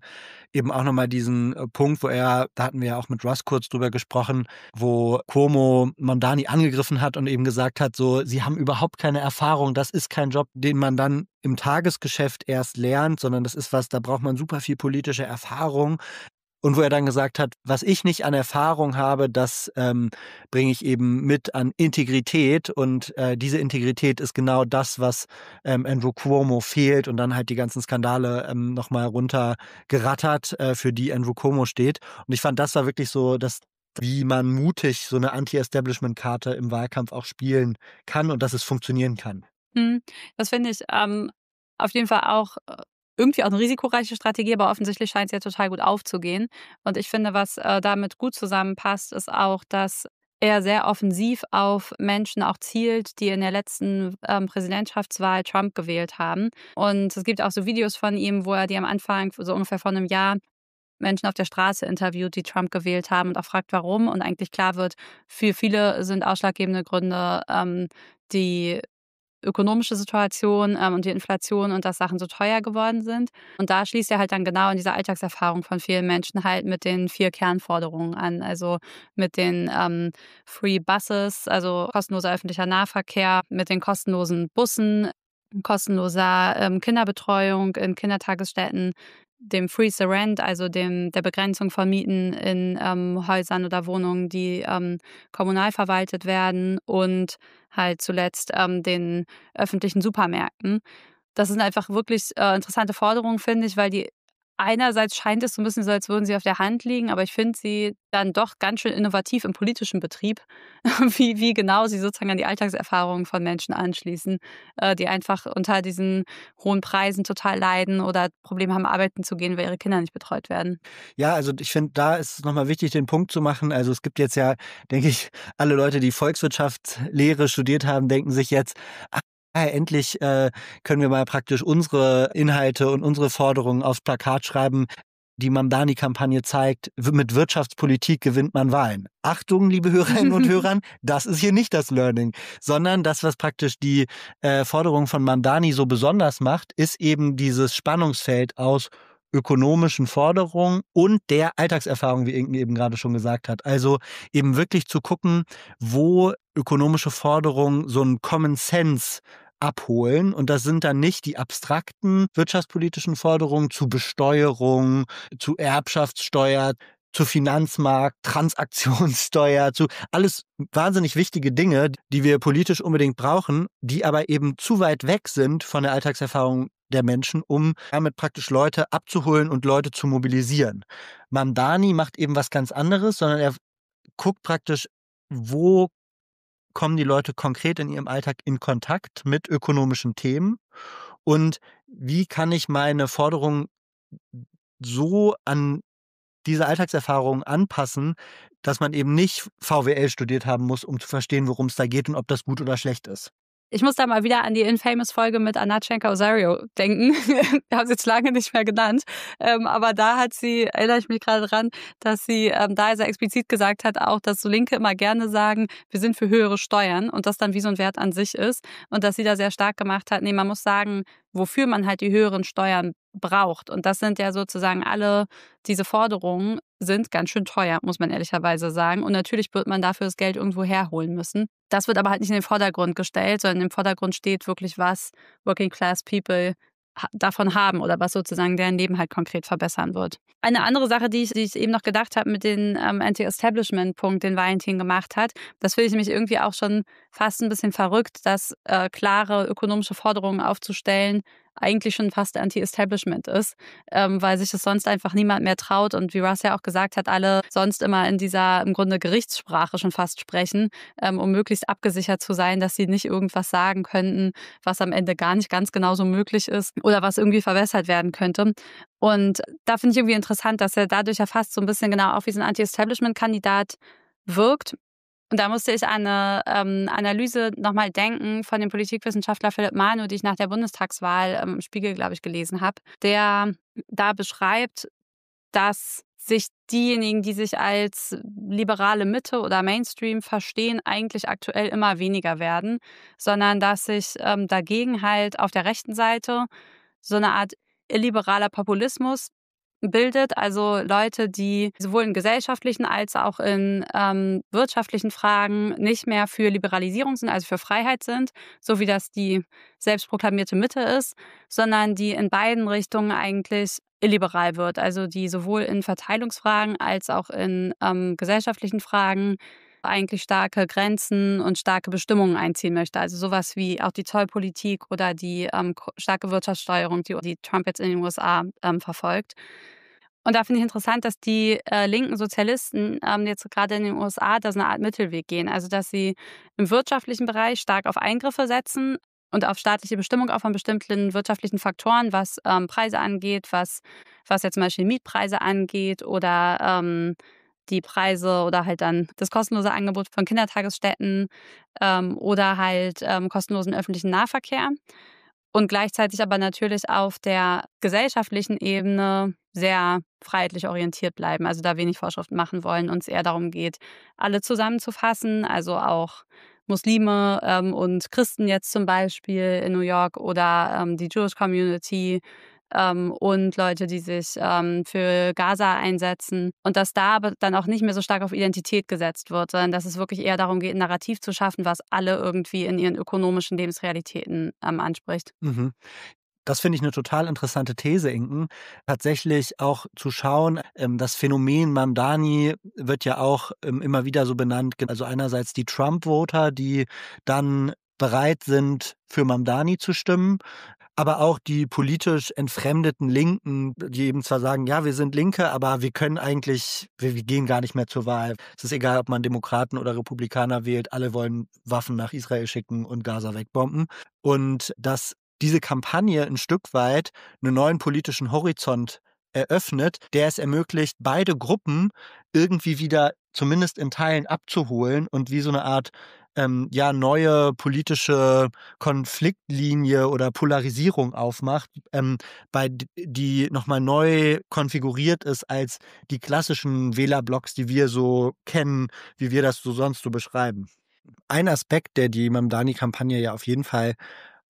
Speaker 3: eben auch nochmal diesen Punkt, da hatten wir ja auch mit Russ kurz drüber gesprochen, wo Cuomo Mamdani angegriffen hat und eben gesagt hat, so, sie haben überhaupt keine Erfahrung, das ist kein Job, den man dann im Tagesgeschäft erst lernt, sondern das ist was, da braucht man super viel politische Erfahrung. Und wo er dann gesagt hat, was ich nicht an Erfahrung habe, das bringe ich eben mit an Integrität. Und diese Integrität ist genau das, was Andrew Cuomo fehlt. Und dann halt die ganzen Skandale nochmal runtergerattert, für die Andrew Cuomo steht. Und ich fand, das war wirklich so, wie man mutig so eine Anti-Establishment-Karte im Wahlkampf auch spielen kann und dass es funktionieren kann.
Speaker 1: Mhm. Das finde ich auf jeden Fall auch irgendwie auch eine risikoreiche Strategie, aber offensichtlich scheint es ja total gut aufzugehen. Und ich finde, was damit gut zusammenpasst, ist auch, dass er sehr offensiv auf Menschen auch zielt, die in der letzten Präsidentschaftswahl Trump gewählt haben. Und es gibt auch so Videos von ihm, wo er die am Anfang, so ungefähr vor einem Jahr, Menschen auf der Straße interviewt, die Trump gewählt haben und auch fragt, warum. Und eigentlich klar wird, für viele sind ausschlaggebende Gründe die ökonomische Situation und die Inflation und dass Sachen so teuer geworden sind. Und da schließt er halt dann genau in dieser Alltagserfahrung von vielen Menschen halt mit den 4 Kernforderungen an. Also mit den Free Buses, also kostenloser öffentlicher Nahverkehr, mit den kostenlosen Bussen, kostenloser Kinderbetreuung in Kindertagesstätten, dem Freeze the Rent, also der Begrenzung von Mieten in Häusern oder Wohnungen, die kommunal verwaltet werden und halt zuletzt den öffentlichen Supermärkten. Das sind einfach wirklich interessante Forderungen, finde ich, weil die einerseits scheint es so ein bisschen so, als würden sie auf der Hand liegen, aber ich finde sie dann doch ganz schön innovativ im politischen Betrieb, wie genau sie sozusagen an die Alltagserfahrungen von Menschen anschließen, die einfach unter diesen hohen Preisen total leiden oder Probleme haben, arbeiten zu gehen, weil ihre Kinder nicht betreut werden.
Speaker 3: Ja, also ich finde, da ist es nochmal wichtig, den Punkt zu machen. Also es gibt jetzt ja, denke ich, alle Leute, die Volkswirtschaftslehre studiert haben, denken sich jetzt, endlich können wir mal praktisch unsere Inhalte und unsere Forderungen aufs Plakat schreiben. Die Mamdani-Kampagne zeigt, mit Wirtschaftspolitik gewinnt man Wahlen. Achtung, liebe Hörerinnen und Hörer, das ist hier nicht das Learning, sondern das, was praktisch die Forderung von Mamdani so besonders macht, ist eben dieses Spannungsfeld aus ökonomischen Forderungen und der Alltagserfahrung, wie Inken eben gerade schon gesagt hat. Also eben wirklich zu gucken, wo ökonomische Forderungen so einen Common Sense abholen. Und das sind dann nicht die abstrakten wirtschaftspolitischen Forderungen zu Besteuerung, zu Erbschaftssteuer, zu Finanzmarkt, Transaktionssteuer, zu alles wahnsinnig wichtige Dinge, die wir politisch unbedingt brauchen, die aber eben zu weit weg sind von der Alltagserfahrung der Menschen, um damit praktisch Leute abzuholen und Leute zu mobilisieren. Mamdani macht eben was ganz anderes, sondern er guckt praktisch, wo kommen die Leute konkret in ihrem Alltag in Kontakt mit ökonomischen Themen und wie kann ich meine Forderungen so an diese Alltagserfahrungen anpassen, dass man eben nicht VWL studiert haben muss, um zu verstehen, worum es da geht und ob das gut oder schlecht ist.
Speaker 1: Ich muss da mal wieder an die Infamous-Folge mit Anatchenka Osario denken. Wir haben sie jetzt lange nicht mehr genannt. Aber da erinnere ich mich gerade dran, dass sie da sehr explizit gesagt hat, auch, dass so Linke immer gerne sagen, wir sind für höhere Steuern und das dann wie so ein Wert an sich ist. Und dass sie da sehr stark gemacht hat, nee, man muss sagen, wofür man halt die höheren Steuern braucht. Und das sind ja sozusagen diese Forderungen sind ganz schön teuer, muss man ehrlicherweise sagen. Und natürlich wird man dafür das Geld irgendwo herholen müssen. Das wird aber halt nicht in den Vordergrund gestellt, sondern im Vordergrund steht wirklich, was Working Class People davon haben oder was sozusagen deren Leben halt konkret verbessern wird. Eine andere Sache, die ich eben noch gedacht habe mit dem Anti-Establishment-Punkt, den Valentin gemacht hat, das finde ich nämlich irgendwie auch schon fast ein bisschen verrückt, dass klare ökonomische Forderungen aufzustellen eigentlich schon fast Anti-Establishment ist, weil sich das sonst einfach niemand mehr traut und wie Russ ja auch gesagt hat, alle sonst immer in dieser im Grunde Gerichtssprache schon fast sprechen, um möglichst abgesichert zu sein, dass sie nicht irgendwas sagen könnten, was am Ende gar nicht ganz genauso möglich ist oder was irgendwie verbessert werden könnte. Und da finde ich irgendwie interessant, dass er dadurch ja fast so ein bisschen genau auch wie so ein Anti-Establishment-Kandidat wirkt. Und da musste ich an eine Analyse nochmal denken von dem Politikwissenschaftler Philipp Manu, die ich nach der Bundestagswahl im Spiegel, glaube ich, gelesen habe, der da beschreibt, dass sich diejenigen, die sich als liberale Mitte oder Mainstream verstehen, eigentlich aktuell immer weniger werden, sondern dass sich dagegen halt auf der rechten Seite so eine Art illiberaler Populismus bildet, also Leute, die sowohl in gesellschaftlichen als auch in wirtschaftlichen Fragen nicht mehr für Liberalisierung sind, also für Freiheit sind, so wie das die selbstproklamierte Mitte ist, sondern die in beiden Richtungen eigentlich illiberal wird, also die sowohl in Verteilungsfragen als auch in gesellschaftlichen Fragen eigentlich starke Grenzen und starke Bestimmungen einziehen möchte. Also sowas wie auch die Zollpolitik oder die starke Wirtschaftssteuerung, die Trump jetzt in den USA verfolgt. Und da finde ich interessant, dass die linken Sozialisten jetzt gerade in den USA da so eine Art Mittelweg gehen. Also dass sie im wirtschaftlichen Bereich stark auf Eingriffe setzen und auf staatliche Bestimmung auch von bestimmten wirtschaftlichen Faktoren, was Preise angeht, was jetzt zum Beispiel Mietpreise angeht oder die Preise oder halt dann das kostenlose Angebot von Kindertagesstätten oder halt kostenlosen öffentlichen Nahverkehr. Und gleichzeitig aber natürlich auf der gesellschaftlichen Ebene sehr freiheitlich orientiert bleiben, also da wenig Vorschriften machen wollen und es eher darum geht, alle zusammenzufassen, also auch Muslime und Christen jetzt zum Beispiel in New York oder die Jewish Community und Leute, die sich für Gaza einsetzen. Und dass da aber dann auch nicht mehr so stark auf Identität gesetzt wird, sondern dass es wirklich eher darum geht, ein Narrativ zu schaffen, was alle irgendwie in ihren ökonomischen Lebensrealitäten anspricht.
Speaker 3: Mhm. Das finde ich eine total interessante These, Inken. Tatsächlich auch zu schauen, das Phänomen Mamdani wird ja auch immer wieder so benannt. Also einerseits die Trump-Voter, die dann bereit sind, für Mamdani zu stimmen, aber auch die politisch entfremdeten Linken, die eben zwar sagen, ja, wir sind Linke, aber wir können eigentlich, wir gehen gar nicht mehr zur Wahl. Es ist egal, ob man Demokraten oder Republikaner wählt, alle wollen Waffen nach Israel schicken und Gaza wegbomben. Und dass diese Kampagne ein Stück weit einen neuen politischen Horizont eröffnet, der es ermöglicht, beide Gruppen irgendwie wieder zumindest in Teilen abzuholen und wie so eine Art neue politische Konfliktlinie oder Polarisierung aufmacht, die nochmal neu konfiguriert ist als die klassischen Wählerblocks, die wir so kennen, wie wir das so sonst so beschreiben. Ein Aspekt, der die Mamdani-Kampagne ja auf jeden Fall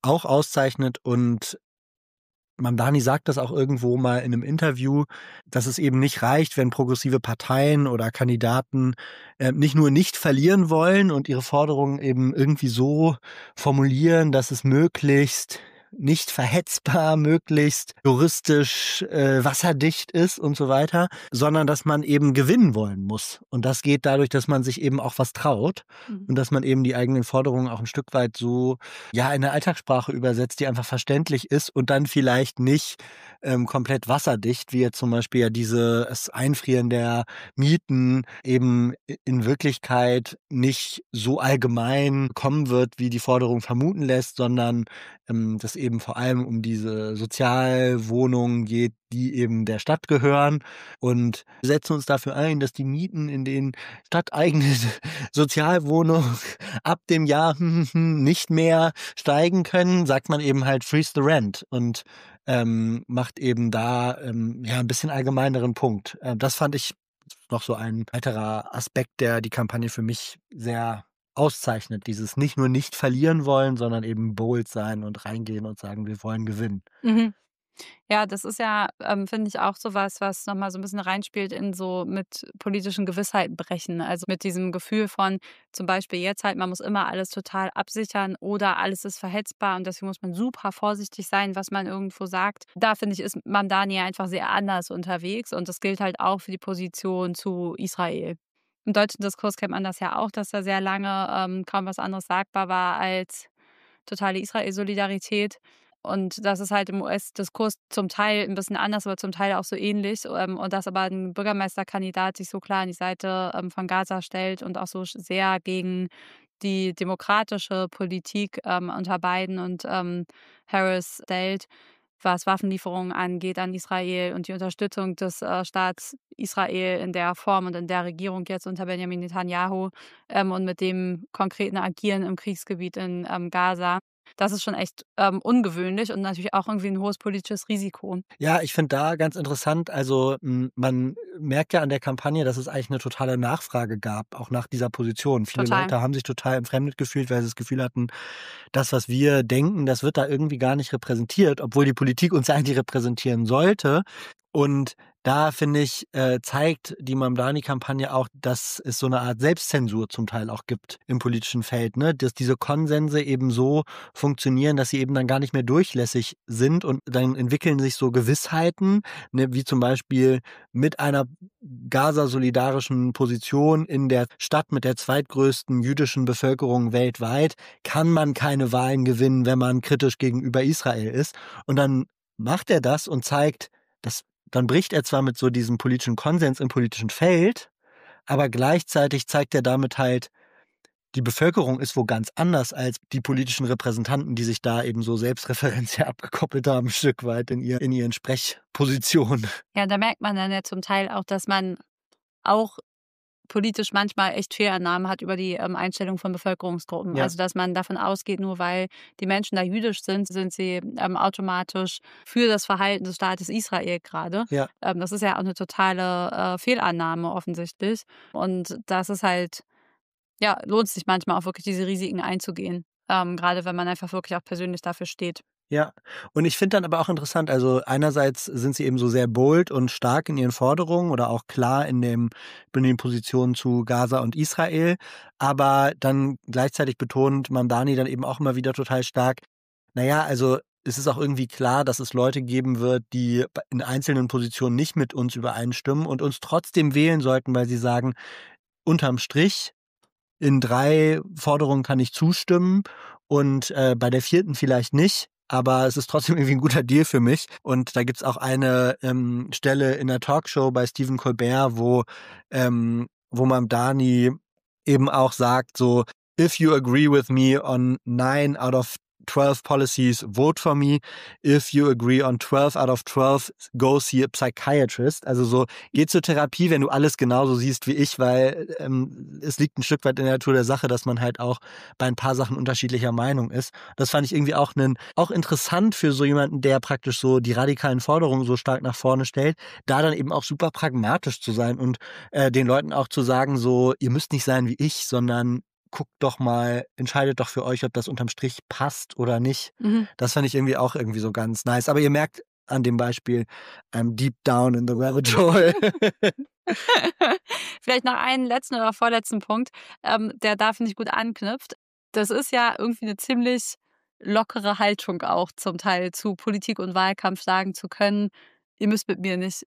Speaker 3: auch auszeichnet, und Mamdani sagt das auch irgendwo mal in einem Interview, dass es eben nicht reicht, wenn progressive Parteien oder Kandidaten nicht nur nicht verlieren wollen und ihre Forderungen eben irgendwie so formulieren, dass es möglichst nicht verhetzbar, möglichst juristisch wasserdicht ist und so weiter, sondern dass man eben gewinnen wollen muss. Und das geht dadurch, dass man sich eben auch was traut und dass man eben die eigenen Forderungen auch ein Stück weit so in eine Alltagssprache übersetzt, die einfach verständlich ist und dann vielleicht nicht komplett wasserdicht, wie jetzt zum Beispiel ja das Einfrieren der Mieten eben in Wirklichkeit nicht so allgemein kommen wird, wie die Forderung vermuten lässt, sondern das eben vor allem um diese Sozialwohnungen geht, die eben der Stadt gehören, und wir setzen uns dafür ein, dass die Mieten in den stadteigenen Sozialwohnungen ab dem Jahr nicht mehr steigen können, sagt man eben halt freeze the rent und macht eben da ein bisschen allgemeineren Punkt. Das fand ich noch so ein weiterer Aspekt, der die Kampagne für mich sehr auszeichnet. Dieses nicht nur nicht verlieren wollen, sondern eben bold sein und reingehen und sagen, wir wollen gewinnen.
Speaker 1: Mhm. Ja, das ist ja, finde ich auch so was noch mal so ein bisschen reinspielt in so mit politischen Gewissheiten brechen. Also, mit diesem Gefühl von zum Beispiel jetzt halt, man muss immer alles total absichern oder alles ist verhetzbar und deswegen muss man super vorsichtig sein, was man irgendwo sagt. Da finde ich, ist Mamdani einfach sehr anders unterwegs und das gilt halt auch für die Position zu Israel. Im deutschen Diskurs kennt man das ja auch, dass da sehr lange kaum was anderes sagbar war als totale Israel-Solidarität. Und das ist halt im US-Diskurs zum Teil ein bisschen anders, aber zum Teil auch so ähnlich. Und dass aber ein Bürgermeisterkandidat sich so klar an die Seite von Gaza stellt und auch so sehr gegen die demokratische Politik unter Biden und Harris stellt, was Waffenlieferungen angeht an Israel und die Unterstützung des Staats Israel in der Form und in der Regierung jetzt unter Benjamin Netanyahu und mit dem konkreten Agieren im Kriegsgebiet in Gaza. Das ist schon echt ungewöhnlich und natürlich auch irgendwie ein hohes politisches Risiko.
Speaker 3: Ja, ich finde da ganz interessant, also man merkt ja an der Kampagne, dass es eigentlich eine totale Nachfrage gab, auch nach dieser Position. Viele
Speaker 1: Total.
Speaker 3: Leute haben sich total entfremdet gefühlt, weil sie das Gefühl hatten, das, was wir denken, das wird da irgendwie gar nicht repräsentiert, obwohl die Politik uns eigentlich repräsentieren sollte. Und da, finde ich, zeigt die Mamdani-Kampagne auch, dass es so eine Art Selbstzensur zum Teil auch gibt im politischen Feld, ne? Dass diese Konsense eben so funktionieren, dass sie eben dann gar nicht mehr durchlässig sind und dann entwickeln sich so Gewissheiten, ne? Wie zum Beispiel mit einer Gaza-solidarischen Position in der Stadt mit der zweitgrößten jüdischen Bevölkerung weltweit kann man keine Wahlen gewinnen, wenn man kritisch gegenüber Israel ist. Und dann macht er das und zeigt, dass dann bricht er zwar mit so diesem politischen Konsens im politischen Feld, aber gleichzeitig zeigt er damit halt, die Bevölkerung ist wo ganz anders als die politischen Repräsentanten, die sich da eben so selbstreferenziell abgekoppelt haben, ein Stück weit in ihren Sprechpositionen.
Speaker 1: Ja, da merkt man dann ja zum Teil auch, dass man auch politisch manchmal echt Fehlannahmen hat über die Einstellung von Bevölkerungsgruppen.
Speaker 3: Ja.
Speaker 1: Also dass man davon ausgeht, nur weil die Menschen da jüdisch sind, sind sie automatisch für das Verhalten des Staates Israel gerade.
Speaker 3: Ja.
Speaker 1: Das ist ja auch eine totale Fehlannahme offensichtlich. Und das ist halt, ja, lohnt sich manchmal auch wirklich diese Risiken einzugehen. Gerade wenn man einfach wirklich auch persönlich dafür steht.
Speaker 3: Ja, und ich finde dann aber auch interessant, also einerseits sind sie eben so sehr bold und stark in ihren Forderungen oder auch klar in den Positionen zu Gaza und Israel, aber dann gleichzeitig betont Mamdani dann eben auch immer wieder total stark, naja, also es ist auch irgendwie klar, dass es Leute geben wird, die in einzelnen Positionen nicht mit uns übereinstimmen und uns trotzdem wählen sollten, weil sie sagen, unterm Strich, in 3 Forderungen kann ich zustimmen und bei der 4. vielleicht nicht, aber es ist trotzdem irgendwie ein guter Deal für mich. Und da gibt's auch eine Stelle in der Talkshow bei Stephen Colbert, wo Mamdani eben auch sagt so, if you agree with me on 9 out of 12 policies, vote for me. If you agree on 12 out of 12, go see a psychiatrist. Also so, geh zur Therapie, wenn du alles genauso siehst wie ich, weil es liegt ein Stück weit in der Natur der Sache, dass man halt auch bei ein paar Sachen unterschiedlicher Meinung ist. Das fand ich irgendwie auch interessant für so jemanden, der praktisch so die radikalen Forderungen so stark nach vorne stellt, da dann eben auch super pragmatisch zu sein und den Leuten auch zu sagen, so, ihr müsst nicht sein wie ich, sondern guckt doch mal, entscheidet doch für euch, ob das unterm Strich passt oder nicht.
Speaker 1: Mhm.
Speaker 3: Das fand ich irgendwie auch irgendwie so ganz nice. Aber ihr merkt an dem Beispiel, I'm deep down in the rabbit hole.
Speaker 1: Vielleicht noch einen letzten oder vorletzten Punkt, der da, finde ich, gut anknüpft. Das ist ja irgendwie eine ziemlich lockere Haltung auch zum Teil zu Politik und Wahlkampf, sagen zu können, ihr müsst mit mir nicht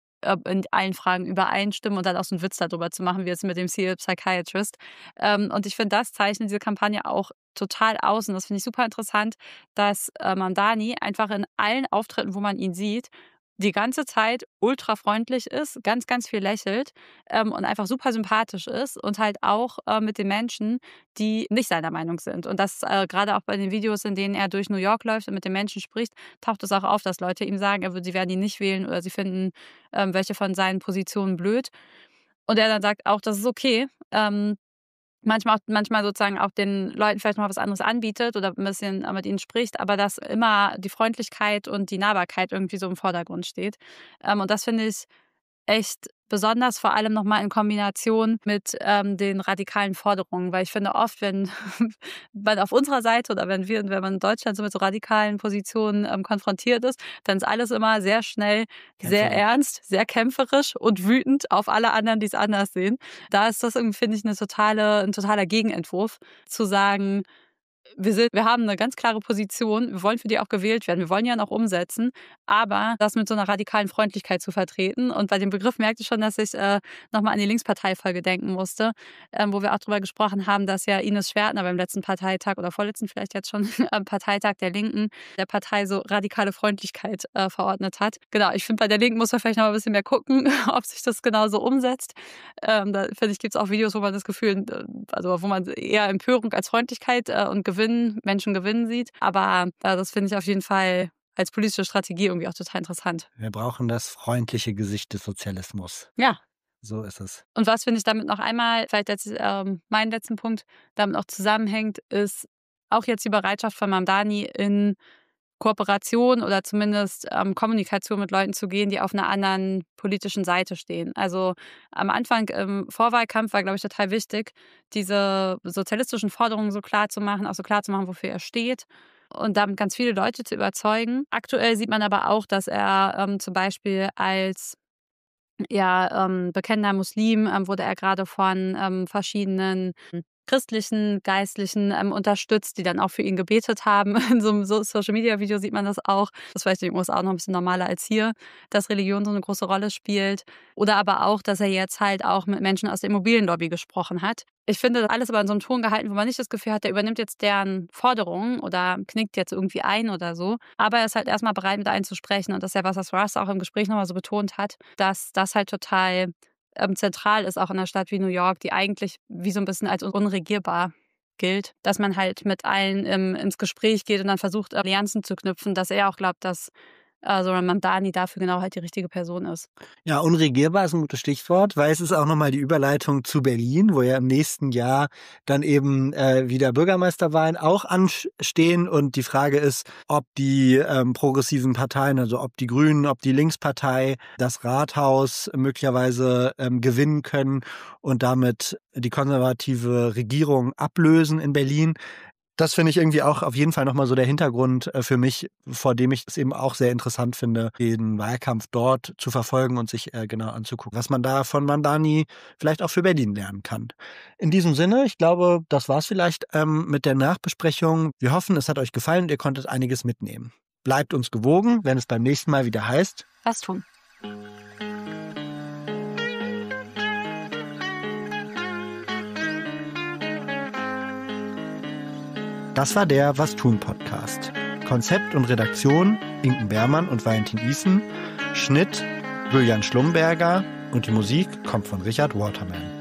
Speaker 1: in allen Fragen übereinstimmen und dann auch so einen Witz darüber zu machen, wie jetzt mit dem See a Psychiatrist. Und ich finde, das zeichnet diese Kampagne auch total aus. Und das finde ich super interessant, dass Mamdani einfach in allen Auftritten, wo man ihn sieht, die ganze Zeit ultra freundlich ist, ganz, ganz viel lächelt und einfach super sympathisch ist und halt auch mit den Menschen, die nicht seiner Meinung sind. Und das gerade auch bei den Videos, in denen er durch New York läuft und mit den Menschen spricht, taucht es auch auf, dass Leute ihm sagen, sie werden ihn nicht wählen oder sie finden welche von seinen Positionen blöd. Und er dann sagt auch, das ist okay. Manchmal sozusagen auch den Leuten vielleicht noch mal was anderes anbietet oder ein bisschen mit ihnen spricht, aber dass immer die Freundlichkeit und die Nahbarkeit irgendwie so im Vordergrund steht. Und das finde ich echt besonders, vor allem noch mal in Kombination mit den radikalen Forderungen. Weil ich finde oft, wenn man auf unserer Seite oder wenn man in Deutschland so mit so radikalen Positionen konfrontiert ist, dann ist alles immer sehr schnell, sehr ernst, sehr kämpferisch und wütend auf alle anderen, die es anders sehen. Da ist das irgendwie, finde ich, ein totaler Gegenentwurf, zu sagen, wir haben eine ganz klare Position, wir wollen für die auch gewählt werden, wir wollen ja noch umsetzen, aber das mit so einer radikalen Freundlichkeit zu vertreten. Und bei dem Begriff merkte ich schon, dass ich nochmal an die Linksparteifolge denken musste, wo wir auch drüber gesprochen haben, dass ja Ines Schwertner beim letzten Parteitag oder vorletzten vielleicht jetzt schon Parteitag der Linken der Partei so radikale Freundlichkeit verordnet hat. Genau, ich finde, bei der Linken muss man vielleicht noch mal ein bisschen mehr gucken, ob sich das genau so umsetzt. Da finde ich, gibt es auch Videos, wo man das Gefühl, also wo man eher Empörung als Freundlichkeit und Menschen gewinnen sieht. Aber das finde ich auf jeden Fall als politische Strategie irgendwie auch total interessant.
Speaker 3: Wir brauchen das freundliche Gesicht des Sozialismus.
Speaker 1: Ja.
Speaker 3: So ist es.
Speaker 1: Und was, finde ich, damit noch einmal, vielleicht jetzt mein letzten Punkt, damit auch zusammenhängt, ist auch jetzt die Bereitschaft von Mamdani in Kooperation oder zumindest Kommunikation mit Leuten zu gehen, die auf einer anderen politischen Seite stehen. Also am Anfang im Vorwahlkampf war, glaube ich, total wichtig, diese sozialistischen Forderungen so klar zu machen, auch so klar zu machen, wofür er steht und damit ganz viele Leute zu überzeugen. Aktuell sieht man aber auch, dass er zum Beispiel als bekennender Muslim wurde er gerade von verschiedenen christlichen Geistlichen unterstützt, die dann auch für ihn gebetet haben. In so einem Social-Media-Video sieht man das auch. Das ist vielleicht in den USA noch ein bisschen normaler als hier, dass Religion so eine große Rolle spielt. Oder aber auch, dass er jetzt halt auch mit Menschen aus der Immobilienlobby gesprochen hat. Ich finde, das alles aber in so einem Ton gehalten, wo man nicht das Gefühl hat, der übernimmt jetzt deren Forderungen oder knickt jetzt irgendwie ein oder so. Aber er ist halt erstmal bereit, mit einzusprechen. Und das ist ja was Russ auch im Gespräch nochmal so betont hat, dass das halt total zentral ist, auch in einer Stadt wie New York, die eigentlich wie so ein bisschen als unregierbar gilt, dass man halt mit allen ins Gespräch geht und dann versucht, Allianzen zu knüpfen, dass er auch glaubt, dass Zohran Mamdani dafür genau halt die richtige Person ist.
Speaker 3: Ja, unregierbar ist ein gutes Stichwort, weil es ist auch nochmal die Überleitung zu Berlin, wo ja im nächsten Jahr dann eben wieder Bürgermeisterwahlen auch anstehen. Und die Frage ist, ob die progressiven Parteien, also ob die Grünen, ob die Linkspartei das Rathaus möglicherweise gewinnen können und damit die konservative Regierung ablösen in Berlin. Das finde ich irgendwie auch auf jeden Fall nochmal so der Hintergrund für mich, vor dem ich es eben auch sehr interessant finde, den Wahlkampf dort zu verfolgen und sich genau anzugucken, was man da von Mamdani vielleicht auch für Berlin lernen kann. In diesem Sinne, ich glaube, das war es vielleicht mit der Nachbesprechung. Wir hoffen, es hat euch gefallen und ihr konntet einiges mitnehmen. Bleibt uns gewogen, wenn es beim nächsten Mal wieder heißt:
Speaker 1: Was tun?
Speaker 3: Das war der Was tun Podcast. Konzept und Redaktion Inken und Valentin. Schnitt Julian Schlumberger und die Musik kommt von Richard Waterman.